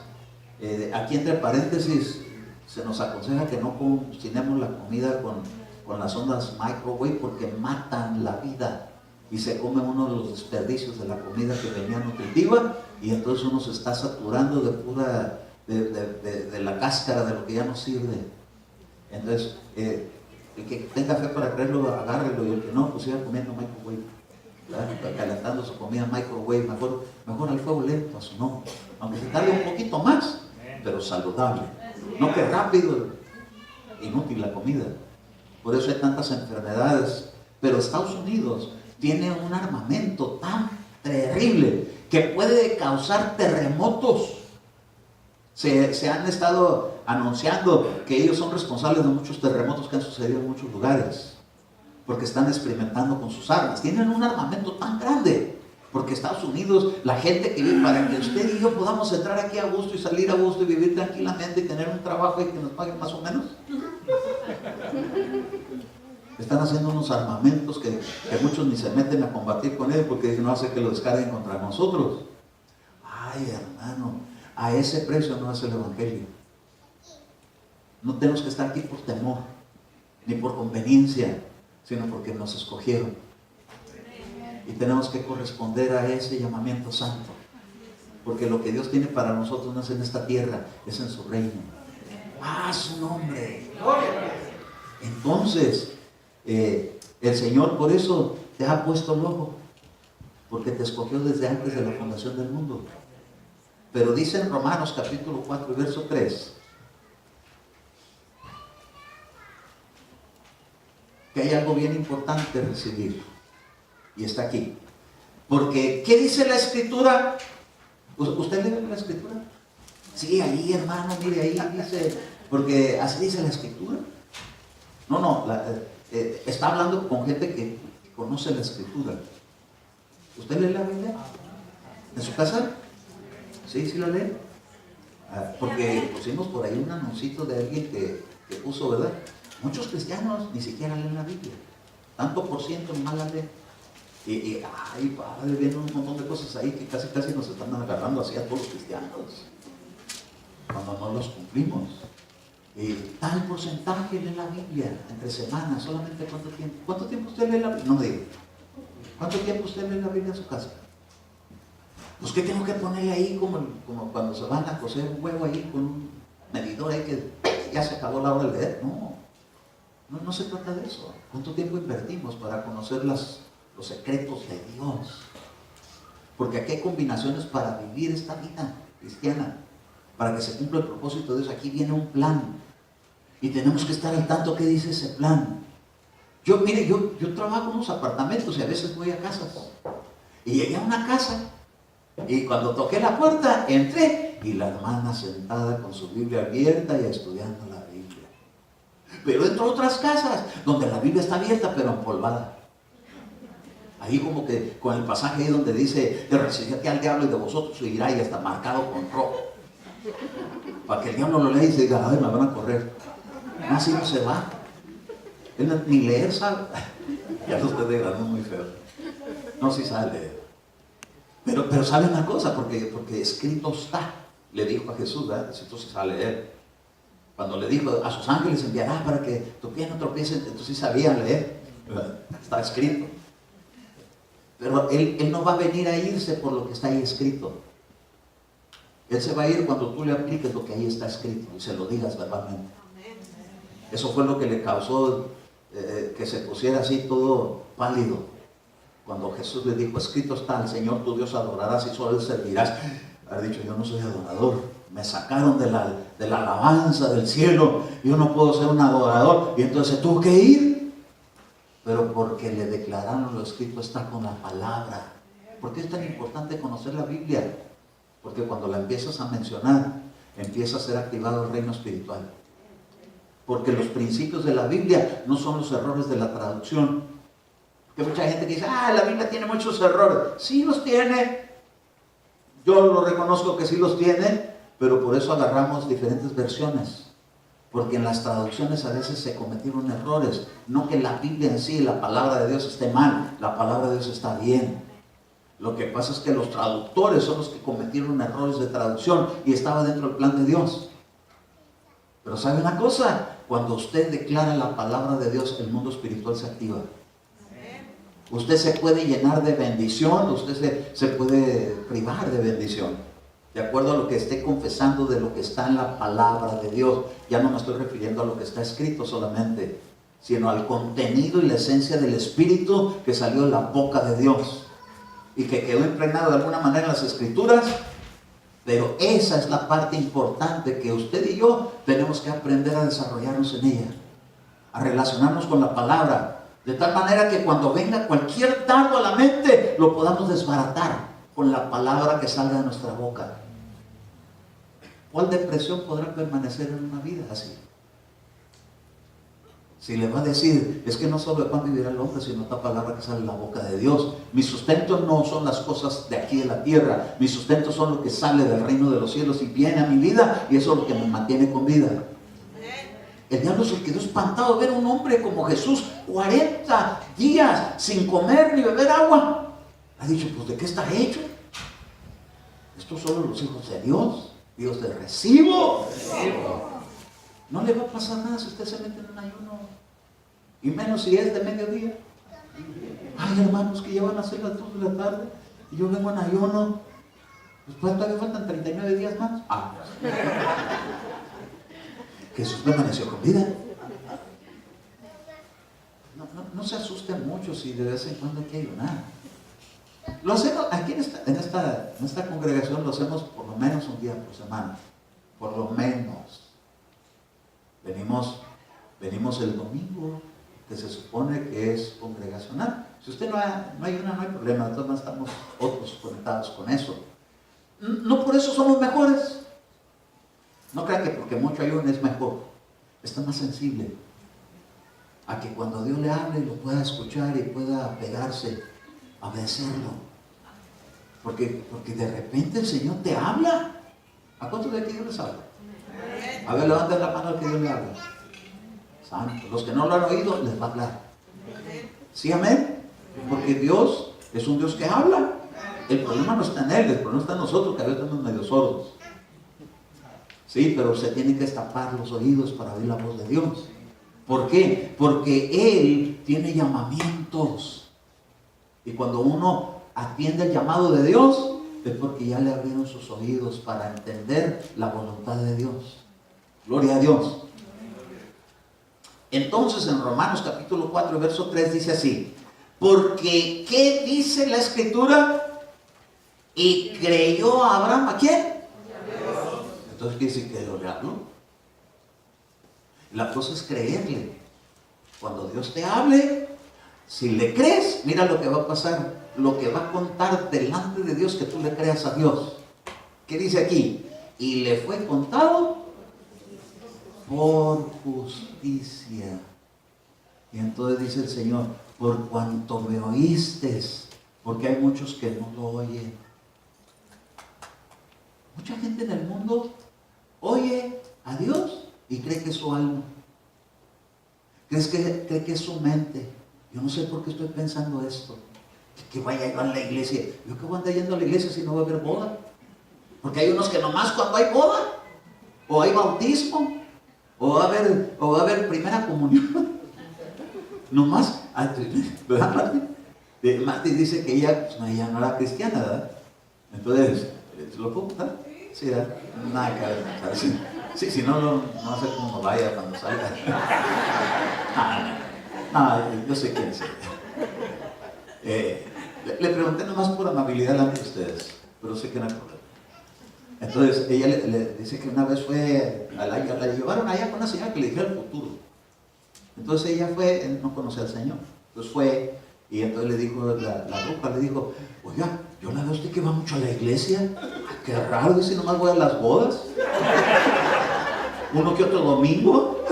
Aquí entre paréntesis se nos aconseja que no cocinemos la comida con las ondas microwave, porque matan la vida y se come uno de los desperdicios de la comida que venía nutritiva, y entonces uno se está saturando de pura de la cáscara de lo que ya no sirve. Entonces el que tenga fe para creerlo, agárrelo, y el que no, pues siga comiendo microwave, ¿verdad? Calentando su comida microwave, mejor al fuego lento, a su nombre, aunque se tarde un poquito más, pero saludable, no que rápido, inútil la comida. Por eso hay tantas enfermedades. Pero Estados Unidos tiene un armamento tan terrible que puede causar terremotos. Se han estado anunciando que ellos son responsables de muchos terremotos que han sucedido en muchos lugares, porque están experimentando con sus armas. Tienen un armamento tan grande, porque Estados Unidos, la gente que vive, para que usted y yo podamos entrar aquí a gusto y salir a gusto y vivir tranquilamente y tener un trabajo y que nos paguen más o menos, están haciendo unos armamentos que muchos ni se meten a combatir con ellos, porque no hace que lo descarguen contra nosotros. Ay, hermano, a ese precio no es el evangelio. No tenemos que estar aquí por temor, ni por conveniencia, sino porque nos escogieron. Y tenemos que corresponder a ese llamamiento santo, porque lo que Dios tiene para nosotros no es en esta tierra, es en su reino. ¡Ah, su nombre! Entonces, el Señor por eso te ha puesto el ojo, porque te escogió desde antes de la fundación del mundo. Pero dice en Romanos capítulo 4 y verso 3 que hay algo bien importante recibir, y está aquí. Porque, ¿qué dice la Escritura? ¿Usted lee la Escritura? Sí, ahí, hermano, mire, ahí dice, porque así dice la Escritura. No, está hablando con gente que conoce la Escritura. ¿Usted lee la Biblia? ¿En su casa? ¿Sí la lee? Porque pusimos por ahí un anuncito de alguien que puso, ¿verdad? Muchos cristianos ni siquiera leen la Biblia. Tanto por ciento nomás la leen. Y ay, padre, vienen un montón de cosas ahí que casi nos están agarrando así a todos los cristianos, cuando no los cumplimos. Tal porcentaje lee la Biblia entre semanas. ¿Solamente cuánto tiempo? ¿Cuánto tiempo usted lee la Biblia? No me diga. ¿Cuánto tiempo usted lee la Biblia en su casa? Pues ¿qué tengo que ponerle ahí como cuando se van a cocer un huevo ahí con un medidor ahí que ya se acabó la hora de leer? No se trata de eso. ¿Cuánto tiempo invertimos para conocer los secretos de Dios? Porque aquí hay combinaciones para vivir esta vida cristiana, para que se cumpla el propósito de Dios. Aquí viene un plan y tenemos que estar al tanto qué dice ese plan. Yo trabajo en unos apartamentos y a veces voy a casas. Y llegué a una casa y cuando toqué la puerta entré y la hermana sentada con su Biblia abierta y estudiando la Biblia. Pero entro a otras casas donde la Biblia está abierta pero empolvada. Ahí como que con el pasaje ahí donde dice: de resistirte al diablo y de vosotros huirá, y está marcado con rojo. Para que el diablo lo lea y se diga: ay, me van a correr. No, así no se va. Él ni leer sabe. Ya lo estoy degradando muy feo. No, sí sabe leer. Pero sabe una cosa, porque escrito está. Le dijo a Jesús, ¿verdad? Entonces sabe leer. Cuando le dijo: a sus ángeles enviará para que tu pie no tropiece, entonces sí sabía leer. Está escrito. Pero él no va a venir a irse por lo que está ahí escrito. Él se va a ir cuando tú le apliques lo que ahí está escrito y se lo digas verbalmente. Eso fue lo que le causó que se pusiera así todo pálido. Cuando Jesús le dijo: escrito está, al Señor tu Dios adorarás y solo Él servirás. Ha dicho: yo no soy adorador. Me sacaron de la alabanza del cielo. Yo no puedo ser un adorador. Y entonces tuvo que ir. Pero porque le declararon lo escrito está con la palabra. ¿Por qué es tan importante conocer la Biblia? Porque cuando la empiezas a mencionar, empieza a ser activado el reino espiritual. Porque los principios de la Biblia no son los errores de la traducción. Porque mucha gente que dice: la Biblia tiene muchos errores. Sí los tiene. Yo lo reconozco que sí los tiene, pero por eso agarramos diferentes versiones. Porque en las traducciones a veces se cometieron errores. No que la Biblia en sí, la palabra de Dios esté mal. La palabra de Dios está bien. Lo que pasa es que los traductores son los que cometieron errores de traducción y estaba dentro del plan de Dios. Pero ¿sabe una cosa? Cuando usted declara la palabra de Dios, el mundo espiritual se activa. Usted se puede llenar de bendición, usted se puede privar de bendición. De acuerdo a lo que esté confesando de lo que está en la palabra de Dios. Ya no me estoy refiriendo a lo que está escrito solamente, sino al contenido y la esencia del Espíritu que salió de la boca de Dios y que quedó impregnado de alguna manera en las Escrituras. Pero esa es la parte importante que usted y yo tenemos que aprender a desarrollarnos en ella, a relacionarnos con la palabra, de tal manera que cuando venga cualquier dardo a la mente lo podamos desbaratar con la palabra que salga de nuestra boca. ¿Cuál depresión podrá permanecer en una vida así? Si le va a decir: es que no solo de pan vivirá el hombre, sino esta palabra que sale de la boca de Dios. Mi sustento no son las cosas de aquí de la tierra. Mi sustento son lo que sale del reino de los cielos y viene a mi vida, y eso es lo que me mantiene con vida. El diablo se quedó espantado de ver a un hombre como Jesús 40 días sin comer ni beber agua. Ha dicho: pues ¿de qué está hecho? Estos son los hijos de Dios. Dios de recibo. No le va a pasar nada si usted se mete en un ayuno. Y menos si es de mediodía. Hay hermanos que ya van a ser las 2 de la tarde y yo vengo en ayuno. Después todavía faltan 39 días más. Jesús permaneció con vida. No se asusten mucho si de vez en cuando hay que ayunar. Lo hacemos aquí en esta congregación, lo hacemos por lo menos un día por semana. Por lo menos. Venimos el domingo, que se supone que es congregacional. Si usted no ayuna, no hay problema. De todas maneras estamos otros conectados con eso. No por eso somos mejores. No crea que porque mucho ayuno es mejor. Está más sensible a que cuando Dios le hable lo pueda escuchar y pueda pegarse, obedecerlo. Porque de repente el Señor te habla. ¿A cuántos de aquí Dios les habla? A ver, levanten la mano al que Dios le habla. Santo. Los que no lo han oído, les va a hablar. ¿Sí, amén? Porque Dios es un Dios que habla. El problema no está en Él, el problema está en nosotros, que a veces estamos medio sordos. Sí, pero se tienen que destapar los oídos para oír la voz de Dios. ¿Por qué? Porque Él tiene llamamientos. Y cuando uno atiende el llamado de Dios, es porque ya le abrieron sus oídos para entender la voluntad de Dios. Gloria a Dios. Entonces en Romanos capítulo 4, verso 3 dice así: porque ¿qué dice la Escritura? Y creyó a Abraham, ¿a quién? Entonces, ¿qué dice? Que le habló. La cosa es creerle. Cuando Dios te hable, si le crees, mira lo que va a pasar, lo que va a contar delante de Dios, que tú le creas a Dios. ¿Qué dice aquí? Y le fue contado por justicia. Y entonces dice el Señor: por cuanto me oíste, porque hay muchos que no lo oyen. Mucha gente en el mundo oye a Dios y cree que es su alma, cree que es su mente. Yo no sé por qué estoy pensando esto, que vaya yo a la iglesia. Yo que voy a andar yendo a la iglesia si no va a haber boda, porque hay unos que nomás cuando hay boda, o hay bautismo, o va a haber primera comunión, nomás, ¿verdad, Martín? Martín dice que ella no era cristiana, ¿verdad? Entonces, ¿lo puedo contar? Sí, ¿verdad? Nada que ver. Sí, si no, no sé cómo vaya cuando salga. Yo sé quién es. Le pregunté nomás por amabilidad delante de ustedes, pero sé que no hay problema. Entonces, ella le dice que una vez fue, la llevaron allá con una señora que le dijera el futuro. Entonces ella fue, no conocía al Señor. Entonces fue, y entonces le dijo, la bruja le dijo: oiga, yo la veo a usted que va mucho a la iglesia. Ay, qué raro, dice, nomás voy a las bodas. Uno que otro domingo.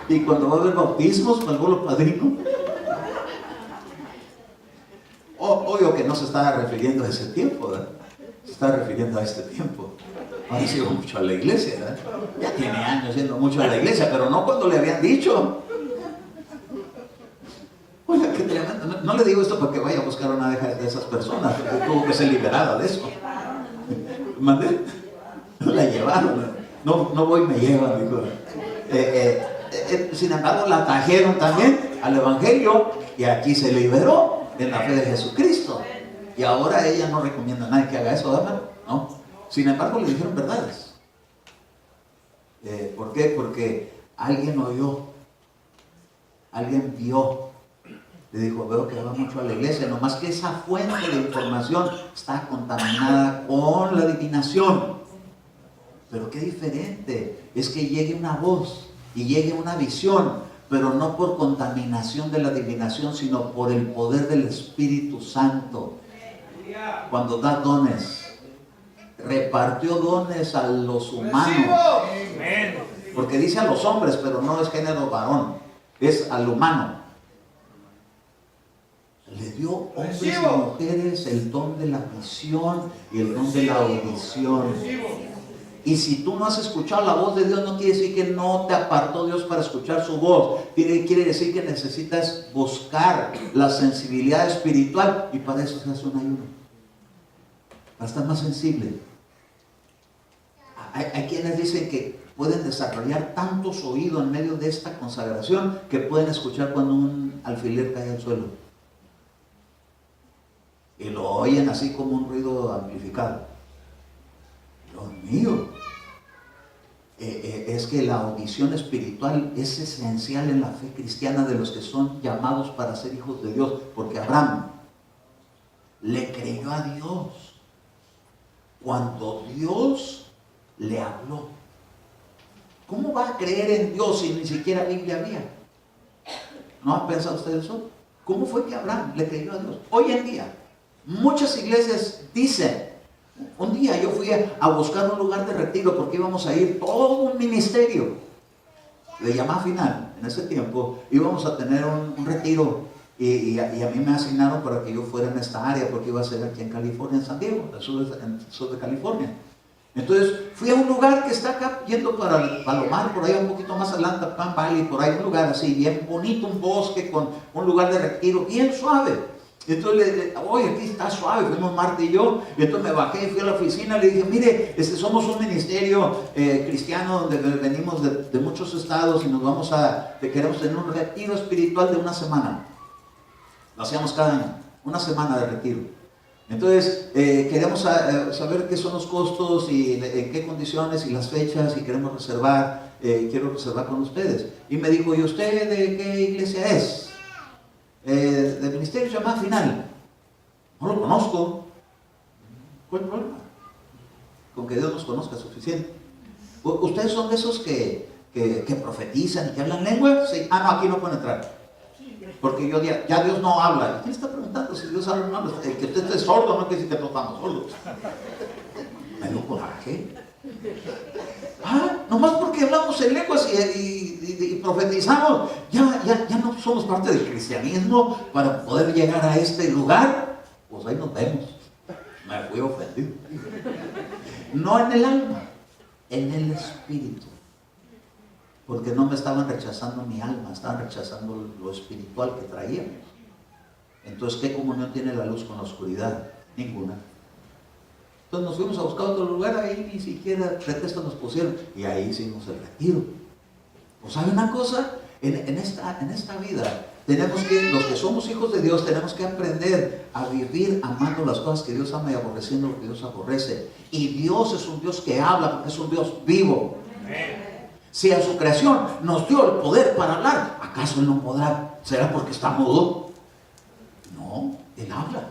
Y cuando va a haber bautismos, me vuelvo padrino. Obvio que no se estaba refiriendo a ese tiempo, ¿verdad? Se está refiriendo a este tiempo. Ahora sí va mucho a la iglesia, ¿verdad? Ya tiene años yendo mucho a la iglesia, pero no cuando le habían dicho. Oiga, qué tremendo. No le digo esto para que vaya a buscar una de esas personas, porque tuvo que ser liberada de eso. ¿Mandé? La llevaron. No voy, me llevan, dijo. Sin embargo, la trajeron también al Evangelio y aquí se liberó en la fe de Jesucristo. Y ahora ella no recomienda a nadie que haga eso, ¿verdad? ¿No? Sin embargo, le dijeron verdades. ¿Por qué? Porque alguien oyó, alguien vio, le dijo: veo que va mucho a la iglesia, nomás que esa fuente de información está contaminada con la adivinación. Pero qué diferente es que llegue una voz y llegue una visión, pero no por contaminación de la adivinación, sino por el poder del Espíritu Santo. Cuando da dones, repartió dones a los humanos, porque dice a los hombres, pero no es género varón, es al humano. Le dio hombres y mujeres el don de la visión y el don de la audición. Y si tú no has escuchado la voz de Dios, no quiere decir que no te apartó Dios para escuchar su voz. Quiere decir que necesitas buscar la sensibilidad espiritual, y para eso se hace un ayuno, para estar más sensible. Hay quienes dicen que pueden desarrollar tantos oídos en medio de esta consagración que pueden escuchar cuando un alfiler cae al suelo. Y lo oyen así como un ruido amplificado. Dios mío. Es que la audición espiritual es esencial en la fe cristiana de los que son llamados para ser hijos de Dios, porque Abraham le creyó a Dios cuando Dios le habló. ¿Cómo va a creer en Dios si ni siquiera Biblia había? ¿No han pensado ustedes eso? ¿Cómo fue que Abraham le creyó a Dios? Hoy en día muchas iglesias dicen: un día yo fui a buscar un lugar de retiro porque íbamos a ir todo un ministerio de llamada final. En ese tiempo íbamos a tener un retiro y a mí me asignaron para que yo fuera en esta área, porque iba a ser aquí en California, en San Diego, en el sur de California. Entonces fui a un lugar que está acá yendo para el Palomar, por ahí un poquito más adelante, Pan Valley, por ahí un lugar así bien bonito, un bosque con un lugar de retiro bien suave. Entonces oye, aquí está suave, fuimos Marta y yo, y entonces me bajé, fui a la oficina, le dije: mire, somos un ministerio cristiano donde venimos de muchos estados y queremos tener un retiro espiritual de una semana. Lo hacíamos cada año, una semana de retiro. Entonces, queremos saber qué son los costos y en qué condiciones y las fechas, y queremos reservar, quiero reservar con ustedes. Y me dijo, ¿y usted de qué iglesia es? Del Ministerio Llamada Final. No lo conozco. ¿Cuál es el problema? Con que Dios nos conozca es suficiente. ¿Ustedes son de esos que profetizan y que hablan lengua? Sí. Ah, no, aquí no pueden entrar. Porque ya Dios no habla. ¿Quién está preguntando si Dios habla o no habla? El que usted esté sordo no quiere decir que no estamos sordos. Me dio coraje. Nomás porque hablamos en lenguas y profetizamos, ya no somos parte del cristianismo para poder llegar a este lugar. Pues ahí nos vemos. Me fui ofendido. No en el alma, en el espíritu. Porque no me estaban rechazando mi alma, estaban rechazando lo espiritual que traíamos. Entonces, ¿qué comunión tiene la luz con la oscuridad? Ninguna. Entonces nos fuimos a buscar otro lugar, ahí ni siquiera pretexto nos pusieron, y ahí hicimos el retiro. ¿O sabe una cosa? En esta vida tenemos que, los que somos hijos de Dios, tenemos que aprender a vivir amando las cosas que Dios ama y aborreciendo lo que Dios aborrece. Y Dios es un Dios que habla, porque es un Dios vivo. Si a su creación nos dio el poder para hablar, ¿acaso Él no podrá? ¿Será porque está mudo? No, Él habla.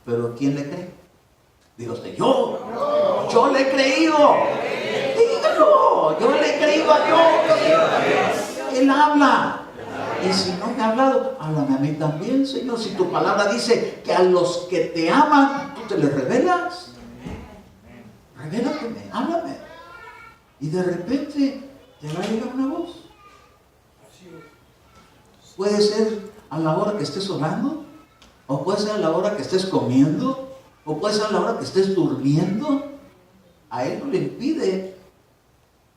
¿Pero quién le cree? Diga usted, yo le he creído. Dígalo, yo le he creído a Dios. Él habla. Y si no me ha hablado, háblame a mí también, Señor. Si tu palabra dice que a los que te aman, tú te les revelas. Revélateme, háblame. Y de repente te va a llegar una voz. Puede ser a la hora que estés orando, o puede ser a la hora que estés comiendo, o puede ser a la hora que estés durmiendo. A Él no le impide,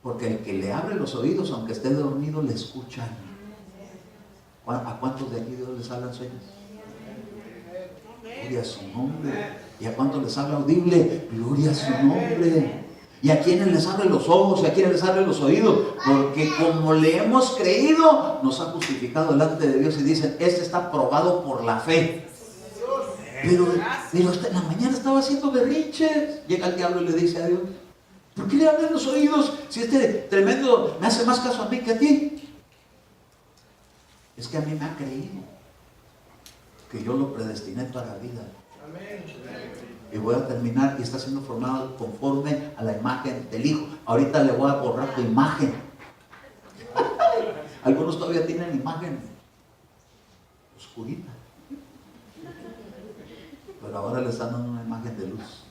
porque el que le abre los oídos, aunque esté dormido, le escuchan. ¿A cuántos de aquí Dios les habla en sueños? Gloria a su nombre. ¿Y a cuántos les habla audible? Gloria a su nombre. ¿Y a quienes les abre los ojos? ¿Y a quienes les abre los oídos? Porque como le hemos creído, nos ha justificado delante de Dios y dicen, este está probado por la fe. Pero en la mañana estaba haciendo berrinches. Llega el diablo y le dice a Dios, ¿por qué le abren los oídos si este tremendo me hace más caso a mí que a ti? Es que a mí me ha creído que yo lo predestiné para la vida. Y voy a terminar, y está siendo formado conforme a la imagen del Hijo. Ahorita le voy a borrar tu imagen. Algunos todavía tienen imagen oscurita, pero ahora le están dando una imagen de luz.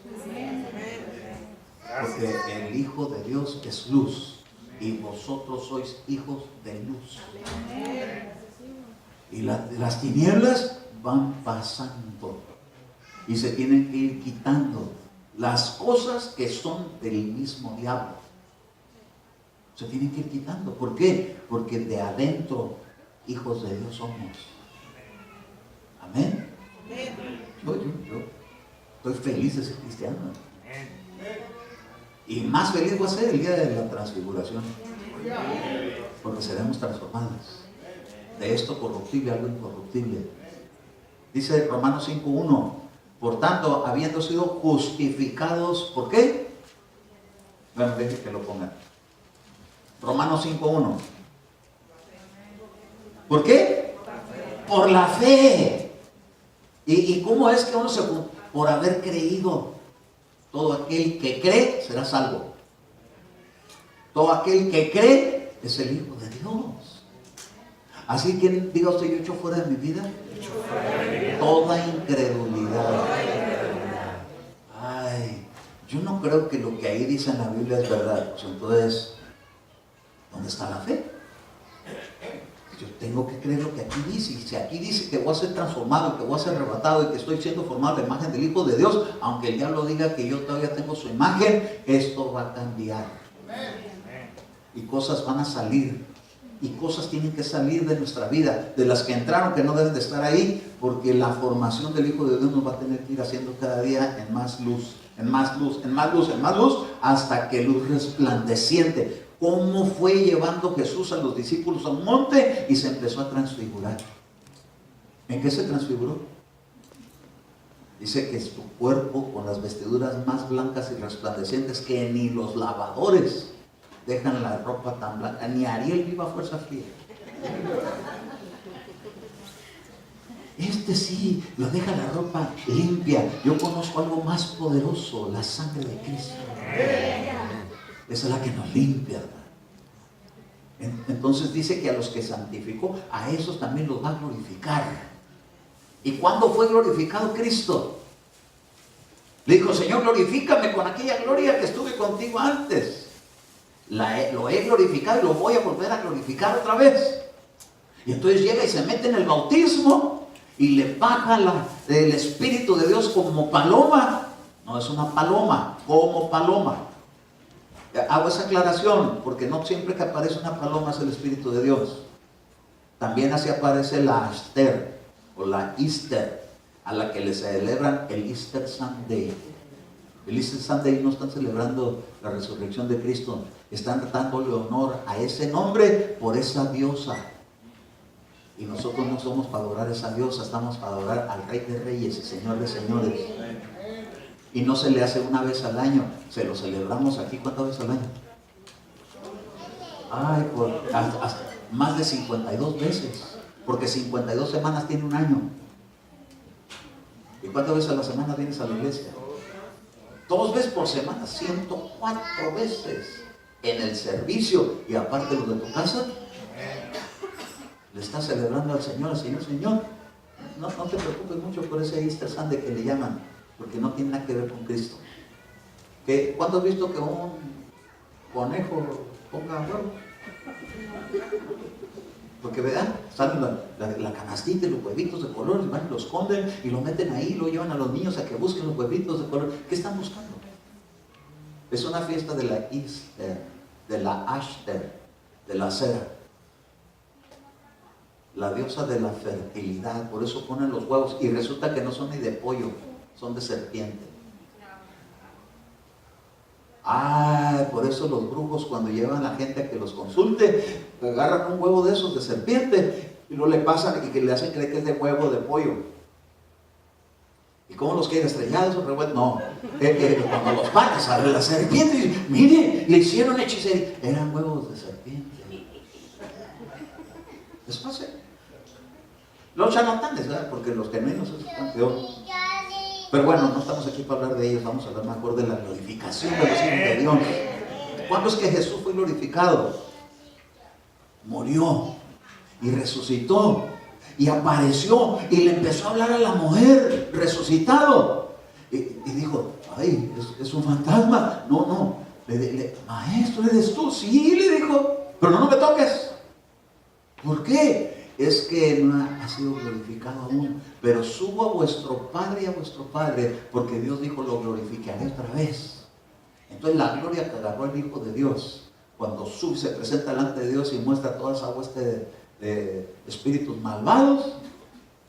Porque el Hijo de Dios es luz, y vosotros sois hijos de luz. Y las tinieblas van pasando, y se tienen que ir quitando las cosas que son del mismo diablo. Se tienen que ir quitando. ¿Por qué? Porque de adentro hijos de Dios somos. Amén. Yo estoy feliz de ser cristiano. Y más feliz voy a ser el día de la transfiguración, porque seremos transformados de esto corruptible a algo incorruptible. Dice Romanos 5:1, por tanto, habiendo sido justificados, ¿por qué? Bueno, deje que lo pongan. Romanos 5:1. ¿Por qué? Por la fe. ¿Y cómo es que uno se... Por haber creído. Todo aquel que cree será salvo. Todo aquel que cree es el Hijo de Dios. Así que diga usted, yo echo fuera de mi vida toda incredulidad. Ay, yo no creo que lo que ahí dice en la Biblia es verdad. Pues entonces, ¿dónde está la fe? Yo tengo que creer lo que aquí dice. Y si aquí dice que voy a ser transformado, que voy a ser arrebatado y que estoy siendo formado a la imagen del Hijo de Dios, aunque el diablo diga que yo todavía tengo su imagen, esto va a cambiar. Y cosas van a salir. Y cosas tienen que salir de nuestra vida, de las que entraron, que no deben de estar ahí, porque la formación del Hijo de Dios nos va a tener que ir haciendo cada día en más luz, en más luz, en más luz, en más luz, hasta que luz resplandeciente. ¿Cómo fue llevando Jesús a los discípulos a un monte y se empezó a transfigurar? ¿En qué se transfiguró? Dice que es tu cuerpo con las vestiduras más blancas y resplandecientes, que ni los lavadores dejan la ropa tan blanca, ni Ariel viva fuerza fría. Este sí, lo deja la ropa limpia. Yo conozco algo más poderoso, la sangre de Cristo. Esa es la que nos limpia, hermano. Entonces dice que a los que santificó, a esos también los va a glorificar. ¿Y cuándo fue glorificado Cristo? Le dijo, Señor, glorifícame con aquella gloria que estuve contigo antes. Lo he glorificado y lo voy a volver a glorificar otra vez. Y entonces llega y se mete en el bautismo y le baja el Espíritu de Dios como paloma. No es una paloma, como paloma. Hago esa aclaración porque no siempre que aparece una paloma es el Espíritu de Dios. También así aparece la Aster o la Easter, a la que le celebran el Easter Sunday. El Easter Sunday no están celebrando la resurrección de Cristo, están dándole honor a ese nombre por esa diosa. Y nosotros no somos para adorar a esa diosa, estamos para adorar al Rey de Reyes y Señor de Señores. Y no se le hace una vez al año, se lo celebramos aquí. ¿Cuántas veces al año? Ay, hasta más de 52 veces, porque 52 semanas tiene un año. ¿Y cuántas veces a la semana vienes a la iglesia? 2 veces por semana, 104 veces en el servicio. Y aparte los de tu casa, le estás celebrando al Señor, Señor. No te preocupes mucho por ese Easter Sunday que le llaman, porque no tiene nada que ver con Cristo. ¿Cuándo has visto que un conejo ponga huevo? Porque ¿verdad? Sale la canastita y los huevitos de color, y van y los esconden y lo meten ahí, y lo llevan a los niños a que busquen los huevitos de color. ¿Qué están buscando? Es una fiesta de la Easter, de la Ashter, de la cera, la diosa de la fertilidad. Por eso ponen los huevos y resulta que no son ni de pollo, son de serpiente. Por eso los brujos, cuando llevan a la gente a que los consulte, agarran un huevo de esos de serpiente y luego le pasan y que le hacen creer que es de huevo de pollo. ¿Y cómo los quieren estrellados o revueltos? No, cuando los paran sale la serpiente y mire, le hicieron hechicería. Eran huevos de serpiente. Eso hace. Los charlatanes, ¿verdad? Porque los genuinos están peor. Pero bueno, no estamos aquí para hablar de ellos, vamos a hablar mejor de la glorificación de los hijos de Dios. ¿Cuándo es que Jesús fue glorificado? Murió y resucitó y apareció y le empezó a hablar a la mujer, resucitado. Y dijo, ay, es un fantasma. No, maestro, ¿eres tú? Sí, le dijo, pero no me toques. ¿Por qué? Es que no ha sido glorificado aún, pero subo a vuestro Padre y a vuestro Padre, porque Dios dijo, lo glorificaré otra vez. Entonces la gloria que agarró el Hijo de Dios, cuando sube, se presenta delante de Dios y muestra toda esa hueste de espíritus malvados,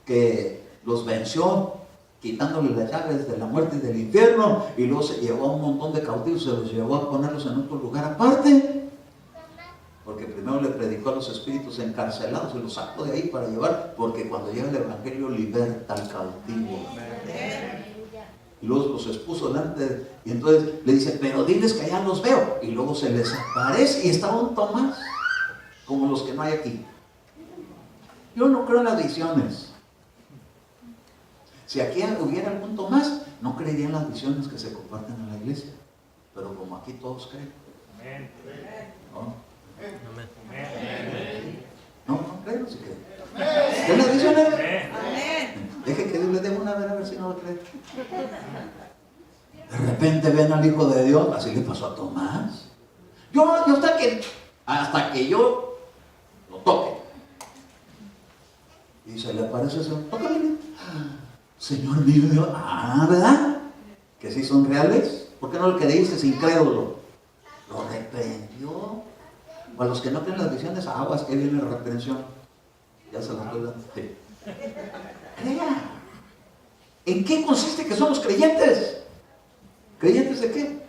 que los venció, quitándole las llaves de la muerte y del infierno, y luego se llevó a un montón de cautivos, se los llevó a ponerlos en otro lugar aparte. Porque primero le predicó a los espíritus encarcelados y los sacó de ahí para llevar, porque cuando llega el Evangelio liberta al cautivo. Y luego los expuso delante, y entonces le dice, pero diles que allá los veo. Y luego se les aparece y estaba un Tomás, como los que no hay aquí. Yo no creo en las visiones. Si aquí hubiera algún Tomás, no creería en las visiones que se comparten en la iglesia. Pero como aquí todos creen. ¿No? No creo, si creen. ¿Qué les dicen? Deje que Dios les dé una, a ver si no lo creen. De repente ven al Hijo de Dios, así le pasó a Tomás. Yo hasta que yo lo toque. Y se le aparece ese, tócale. Señor mío, Dios, ¿verdad? Que sí son reales. ¿Por qué no le creíste incrédulo? Lo reprendió. O a los que no creen las visiones, aguas, que viene la reprensión. Ya se las estoy dando. Sí. Crea. ¿En qué consiste que somos creyentes? ¿Creyentes de qué?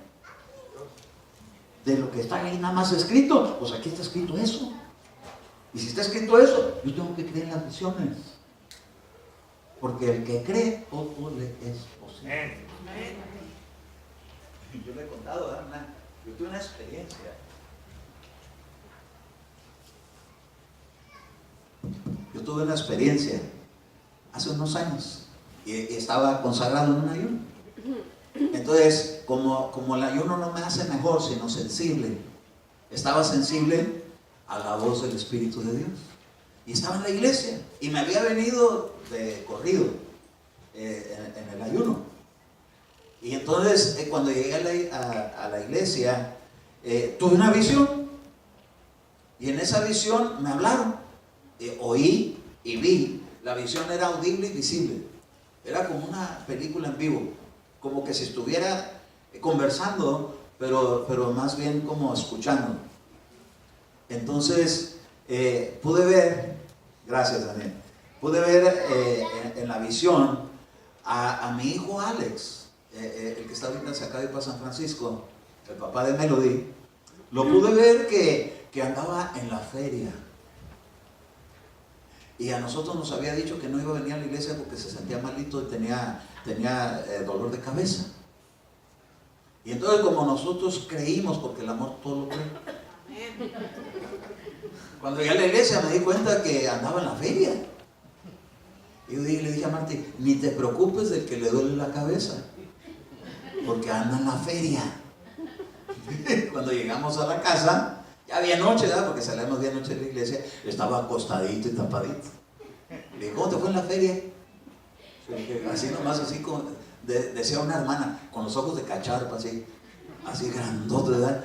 De lo que está ahí nada más escrito. Pues aquí está escrito eso. Y si está escrito eso, yo tengo que creer en las visiones. porque el que cree, todo le es posible. Yo le he contado, yo tuve una experiencia. Hace unos años y estaba consagrado en un ayuno. Entonces, como el ayuno no me hace mejor, sino sensible, estaba sensible a la voz del Espíritu de Dios. Y estaba en la iglesia y me había venido de corrido en el ayuno. Y entonces, cuando llegué a la iglesia, tuve una visión. Y en esa visión me hablaron. Oí y vi. La visión era audible y visible. Era como una película en vivo. Como que si estuviera conversando, pero más bien como escuchando. Entonces, pude ver, gracias Daniel, pude ver en la visión a mi hijo Alex, el que está ahorita acá de San Francisco, el papá de Melody. Lo pude ver que andaba en la feria. Y a nosotros nos había dicho que no iba a venir a la iglesia porque se sentía malito y tenía dolor de cabeza. Y entonces, como nosotros creímos, porque el amor todo lo cree, cuando llegué a la iglesia me di cuenta que andaba en la feria. Y yo le dije a Martí, ni te preocupes del que le duele la cabeza, porque anda en la feria. Cuando llegamos a la casa, ya había noche, ¿verdad? Porque salíamos de noche de la iglesia, estaba acostadito y tapadito. Le dije, ¿cómo te fue en la feria? Así nomás, así como decía una hermana, con los ojos de cacharpa, así grandote, ¿verdad?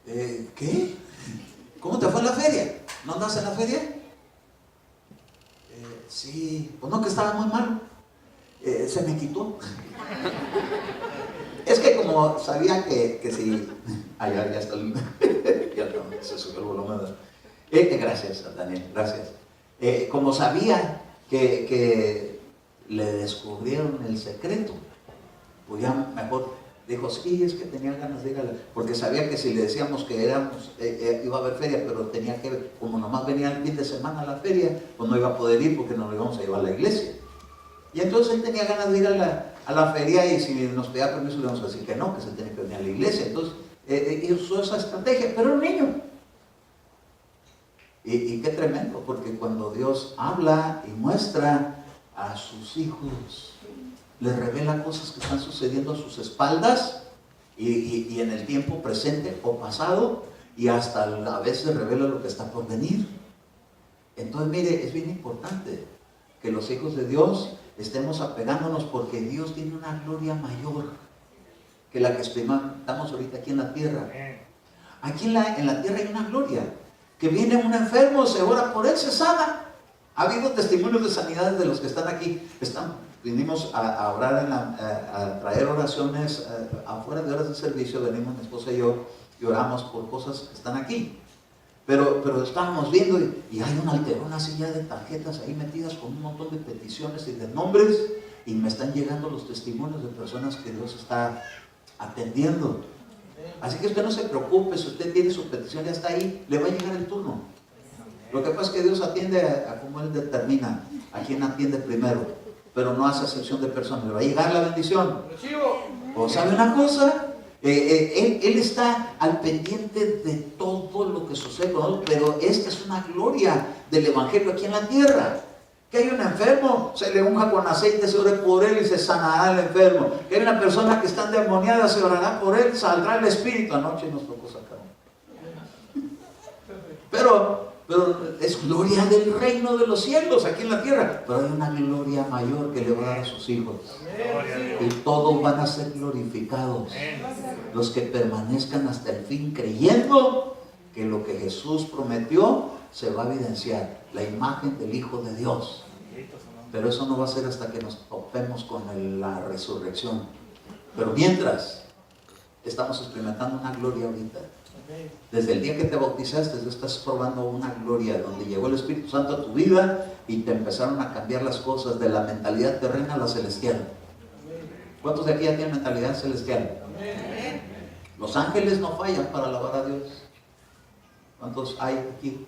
¿Qué? ¿Cómo te fue en la feria? ¿No andas en la feria? Sí, pues no, que estaba muy malo. Se me quitó. Es que como sabía que si... ya está ya se subió el volumen. Gracias, Daniel, gracias. Como sabía que le descubrieron el secreto, pues ya mejor dijo, sí, es que tenía ganas de ir a la... Porque sabía que si le decíamos que éramos, iba a haber feria, pero tenía que, como nomás venía el fin de semana a la feria, pues no iba a poder ir porque nos lo íbamos a llevar a la iglesia. Y entonces él tenía ganas de ir a la feria, y si nos pedía permiso le íbamos a decir que no, que se tenía que venir a la iglesia. Entonces usó esa estrategia, pero era un niño. Y qué tremendo, porque cuando Dios habla y muestra a sus hijos, les revela cosas que están sucediendo a sus espaldas y en el tiempo presente o pasado, y hasta a veces revela lo que está por venir. Entonces, mire, es bien importante que los hijos de Dios estemos apegándonos, porque Dios tiene una gloria mayor que la que experimentamos ahorita aquí en la tierra. Aquí en la tierra hay una gloria, que viene un enfermo, se ora por él, se sana. Ha habido testimonios de sanidades de los que están aquí. Vinimos a orar, a traer oraciones afuera de horas de servicio. Venimos mi esposa y yo y oramos por cosas que están aquí. Pero estábamos viendo y hay una silla de tarjetas ahí metidas con un montón de peticiones y de nombres, y me están llegando los testimonios de personas que Dios está atendiendo. Así que usted no se preocupe, si usted tiene su petición, ya está ahí, le va a llegar el turno. Lo que pasa es que Dios atiende a como Él determina, a quien atiende primero, pero no hace excepción de personas. Le va a llegar la bendición. ¿O sabe una cosa? Él está al pendiente de todo lo que sucede con nosotros, pero esta es una gloria del Evangelio aquí en la tierra. Que hay un enfermo, se le unja con aceite, se ore por él y se sanará el enfermo. Que hay una persona que está endemoniada, se orará por él, saldrá el espíritu. Anoche nos tocó sacar. Pero es gloria del reino de los cielos aquí en la tierra. Pero hay una gloria mayor que le va a dar a sus hijos. Y todos van a ser glorificados. Los que permanezcan hasta el fin creyendo que lo que Jesús prometió se va a evidenciar, la imagen del Hijo de Dios. Pero eso no va a ser hasta que nos topemos con la resurrección. Pero mientras, estamos experimentando una gloria ahorita. Desde el día que te bautizaste, estás probando una gloria donde llegó el Espíritu Santo a tu vida y te empezaron a cambiar las cosas de la mentalidad terrena a la celestial. ¿Cuántos de aquí ya tienen mentalidad celestial? Los ángeles no fallan para alabar a Dios. ¿Cuántos hay aquí?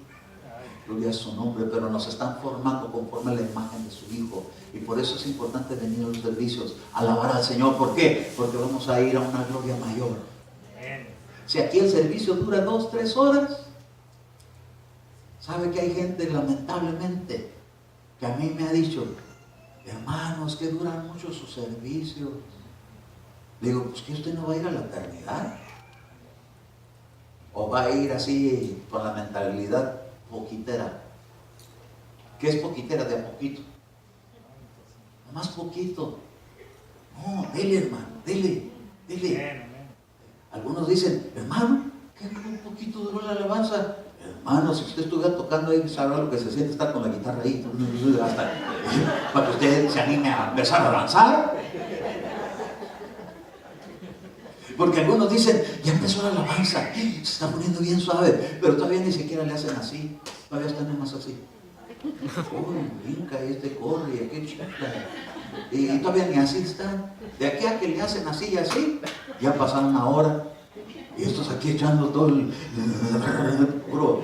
Gloria a su nombre, pero nos están formando conforme a la imagen de su Hijo. Y por eso es importante venir a los servicios, alabar al Señor. ¿Por qué? Porque vamos a ir a una gloria mayor. Si aquí el servicio dura 2, 3 horas, sabe que hay gente, lamentablemente, que a mí me ha dicho: hermanos, que duran mucho sus servicios. Le digo: pues que usted no va a ir a la eternidad, o va a ir así con la mentalidad poquitera. ¿Qué es poquitera? De a poquito, nomás poquito. No, dele, hermano, dele. Algunos dicen: hermano, ¿qué un poquito duró la alabanza? Hermano, si usted estuviera tocando ahí, sabrá lo que se siente estar con la guitarra ahí, hasta, para que usted se anime a empezar a danzar. Porque algunos dicen: ya empezó la alabanza, se está poniendo bien suave, pero todavía ni siquiera le hacen así, todavía están nomás así. Uy, brinca, corre, y aquel chifla, y todavía ni así están. De aquí a que le hacen así y así, ya pasaron una hora, y estos aquí echando todo el puro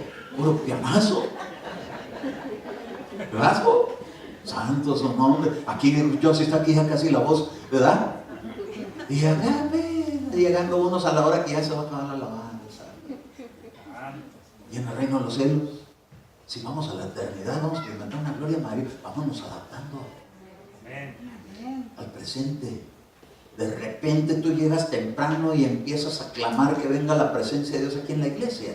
pianazo. ¿Rasgo? Santo su nombre. Aquí yo sí está aquí ya casi la voz, ¿verdad? Y acá llegando unos a la hora que ya se va a acabar la alabanza. Y en el reino de los cielos, si vamos a la eternidad, vamos a experimentar una gloria mayor, vámonos adaptando al presente. De repente tú llegas temprano y empiezas a clamar que venga la presencia de Dios aquí en la iglesia.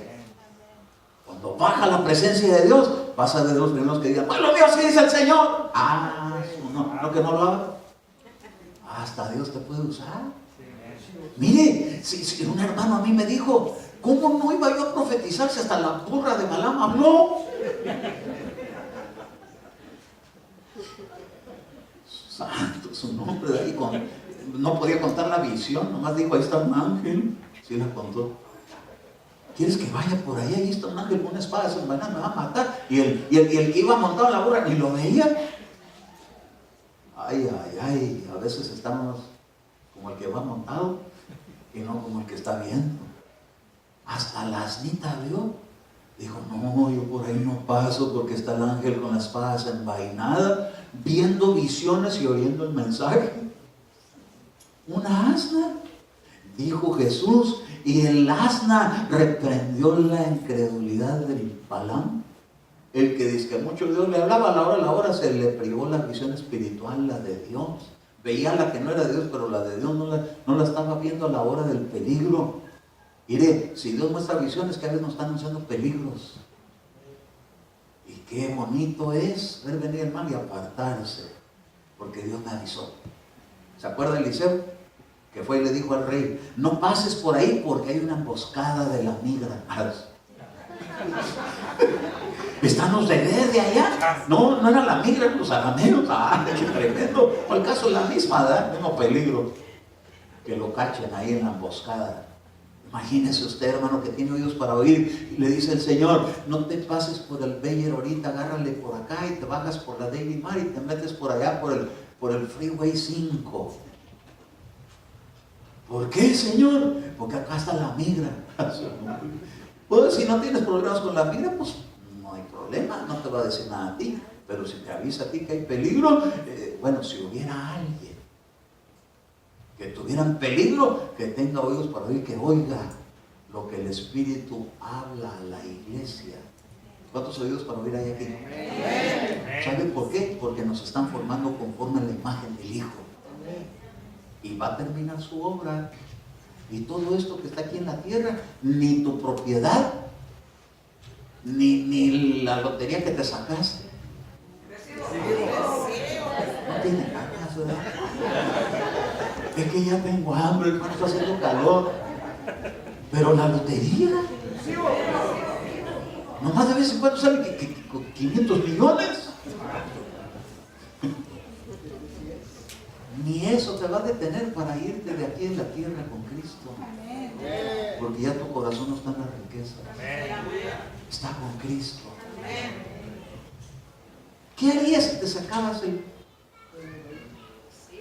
Cuando baja la presencia de Dios, vas a ver los primeros que digan: ¡pues lo mío sí dice el Señor! No que no lo haga. Hasta Dios te puede usar. Mire, si un hermano a mí me dijo: ¿cómo no iba yo a profetizar si hasta la burra de Balaam habló? Santo su nombre, de ahí no podía contar la visión, nomás dijo: ahí está un ángel. Sí la contó. ¿Quieres que vaya por ahí? Ahí está un ángel con una espada desenvainada, me va a matar. Y el que iba montado en la burra ni lo veía. Ay, a veces estamos como el que va montado y no como el que está viendo. Hasta la asnita vio. Dijo: no, yo por ahí no paso, porque está el ángel con la espada desenvainada, viendo visiones y oyendo el mensaje. Una asna, dijo Jesús, y el asna reprendió la incredulidad del Balaam. El que dice que mucho Dios le hablaba, a la hora se le privó la visión espiritual, la de Dios. Veía la que no era de Dios, pero la de Dios no la estaba viendo a la hora del peligro. Mire, si Dios muestra visiones, que a veces nos están anunciando peligros. Y qué bonito es ver venir el mal y apartarse, porque Dios me avisó. ¿Se acuerda de Eliseo? Que fue y le dijo al rey: no pases por ahí porque hay una emboscada de la migra. ¿Están los bebés de allá? No era la migra, los arameos. ¡Qué tremendo! O el caso es la misma, ¿verdad? Mismo peligro. Que lo cachen ahí en la emboscada. Imagínese usted, hermano, que tiene oídos para oír, y le dice el Señor: no te pases por el Beyer ahorita, agárrale por acá y te bajas por la David Mar y te metes por allá por el Freeway 5. ¿Por qué, Señor? Porque acá está la migra. Pues si no tienes problemas con la migra, pues no hay problema, no te va a decir nada a ti. Pero si te avisa a ti que hay peligro, bueno, si hubiera alguien que tuviera en peligro, que tenga oídos para oír, que oiga lo que el Espíritu habla a la iglesia. ¿Cuántos oídos para oír hay aquí? ¿Saben por qué? Porque nos están formando conforme a la imagen del Hijo. Y va a terminar su obra. Y todo esto que está aquí en la tierra, ni tu propiedad, ni la lotería que te sacaste. No tiene ganas, ¿verdad? Es que ya tengo hambre, hermano, está haciendo calor. Pero la lotería, nomás de vez en cuando sale que 500 millones. Ni eso te va a detener para irte de aquí en la tierra con Cristo. Porque ya tu corazón no está en la riqueza, está con Cristo. ¿Qué harías si te sacabas el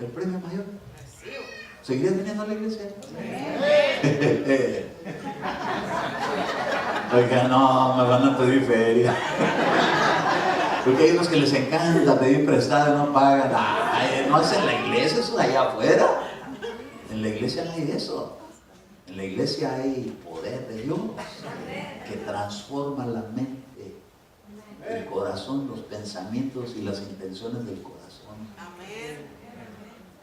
premio mayor? ¿Seguirías viniendo a la iglesia? Oiga, no, me van a pedir feria. Porque hay unos que les encanta pedir prestado y no pagan. Ay, no es en la iglesia, eso de allá afuera. En la iglesia no hay eso. En la iglesia hay poder de Dios que transforma la mente, el corazón, los pensamientos y las intenciones del corazón.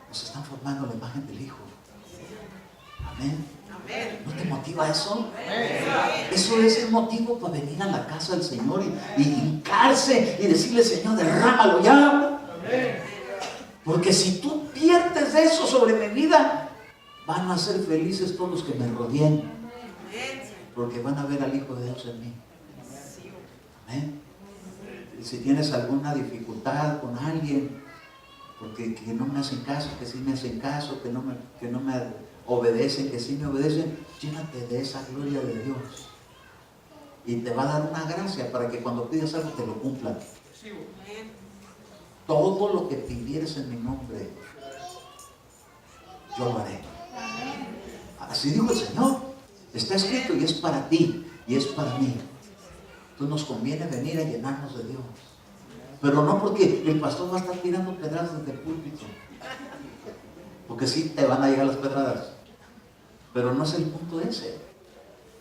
Nos están formando la imagen del Hijo. Amén. ¿No te motiva eso? Eso es el motivo para venir a la casa del Señor y hincarse y decirle: Señor, derrámalo ya. Porque si tú pierdes eso sobre mi vida, van a ser felices todos los que me rodeen, porque van a ver al Hijo de Dios en mí. Amén. Si tienes alguna dificultad con alguien, porque que no me hacen caso, que sí me hacen caso, que no me obedecen, que sí me obedecen, llénate de esa gloria de Dios. Y te va a dar una gracia para que cuando pidas algo te lo cumplan. Todo lo que pidieres en mi nombre, yo lo haré. Así dijo el Señor. Está escrito y es para ti y es para mí. Entonces nos conviene venir a llenarnos de Dios. Pero no porque el pastor va a estar tirando pedradas desde el púlpito. Porque sí te van a llegar las pedradas. Pero no es el punto ese.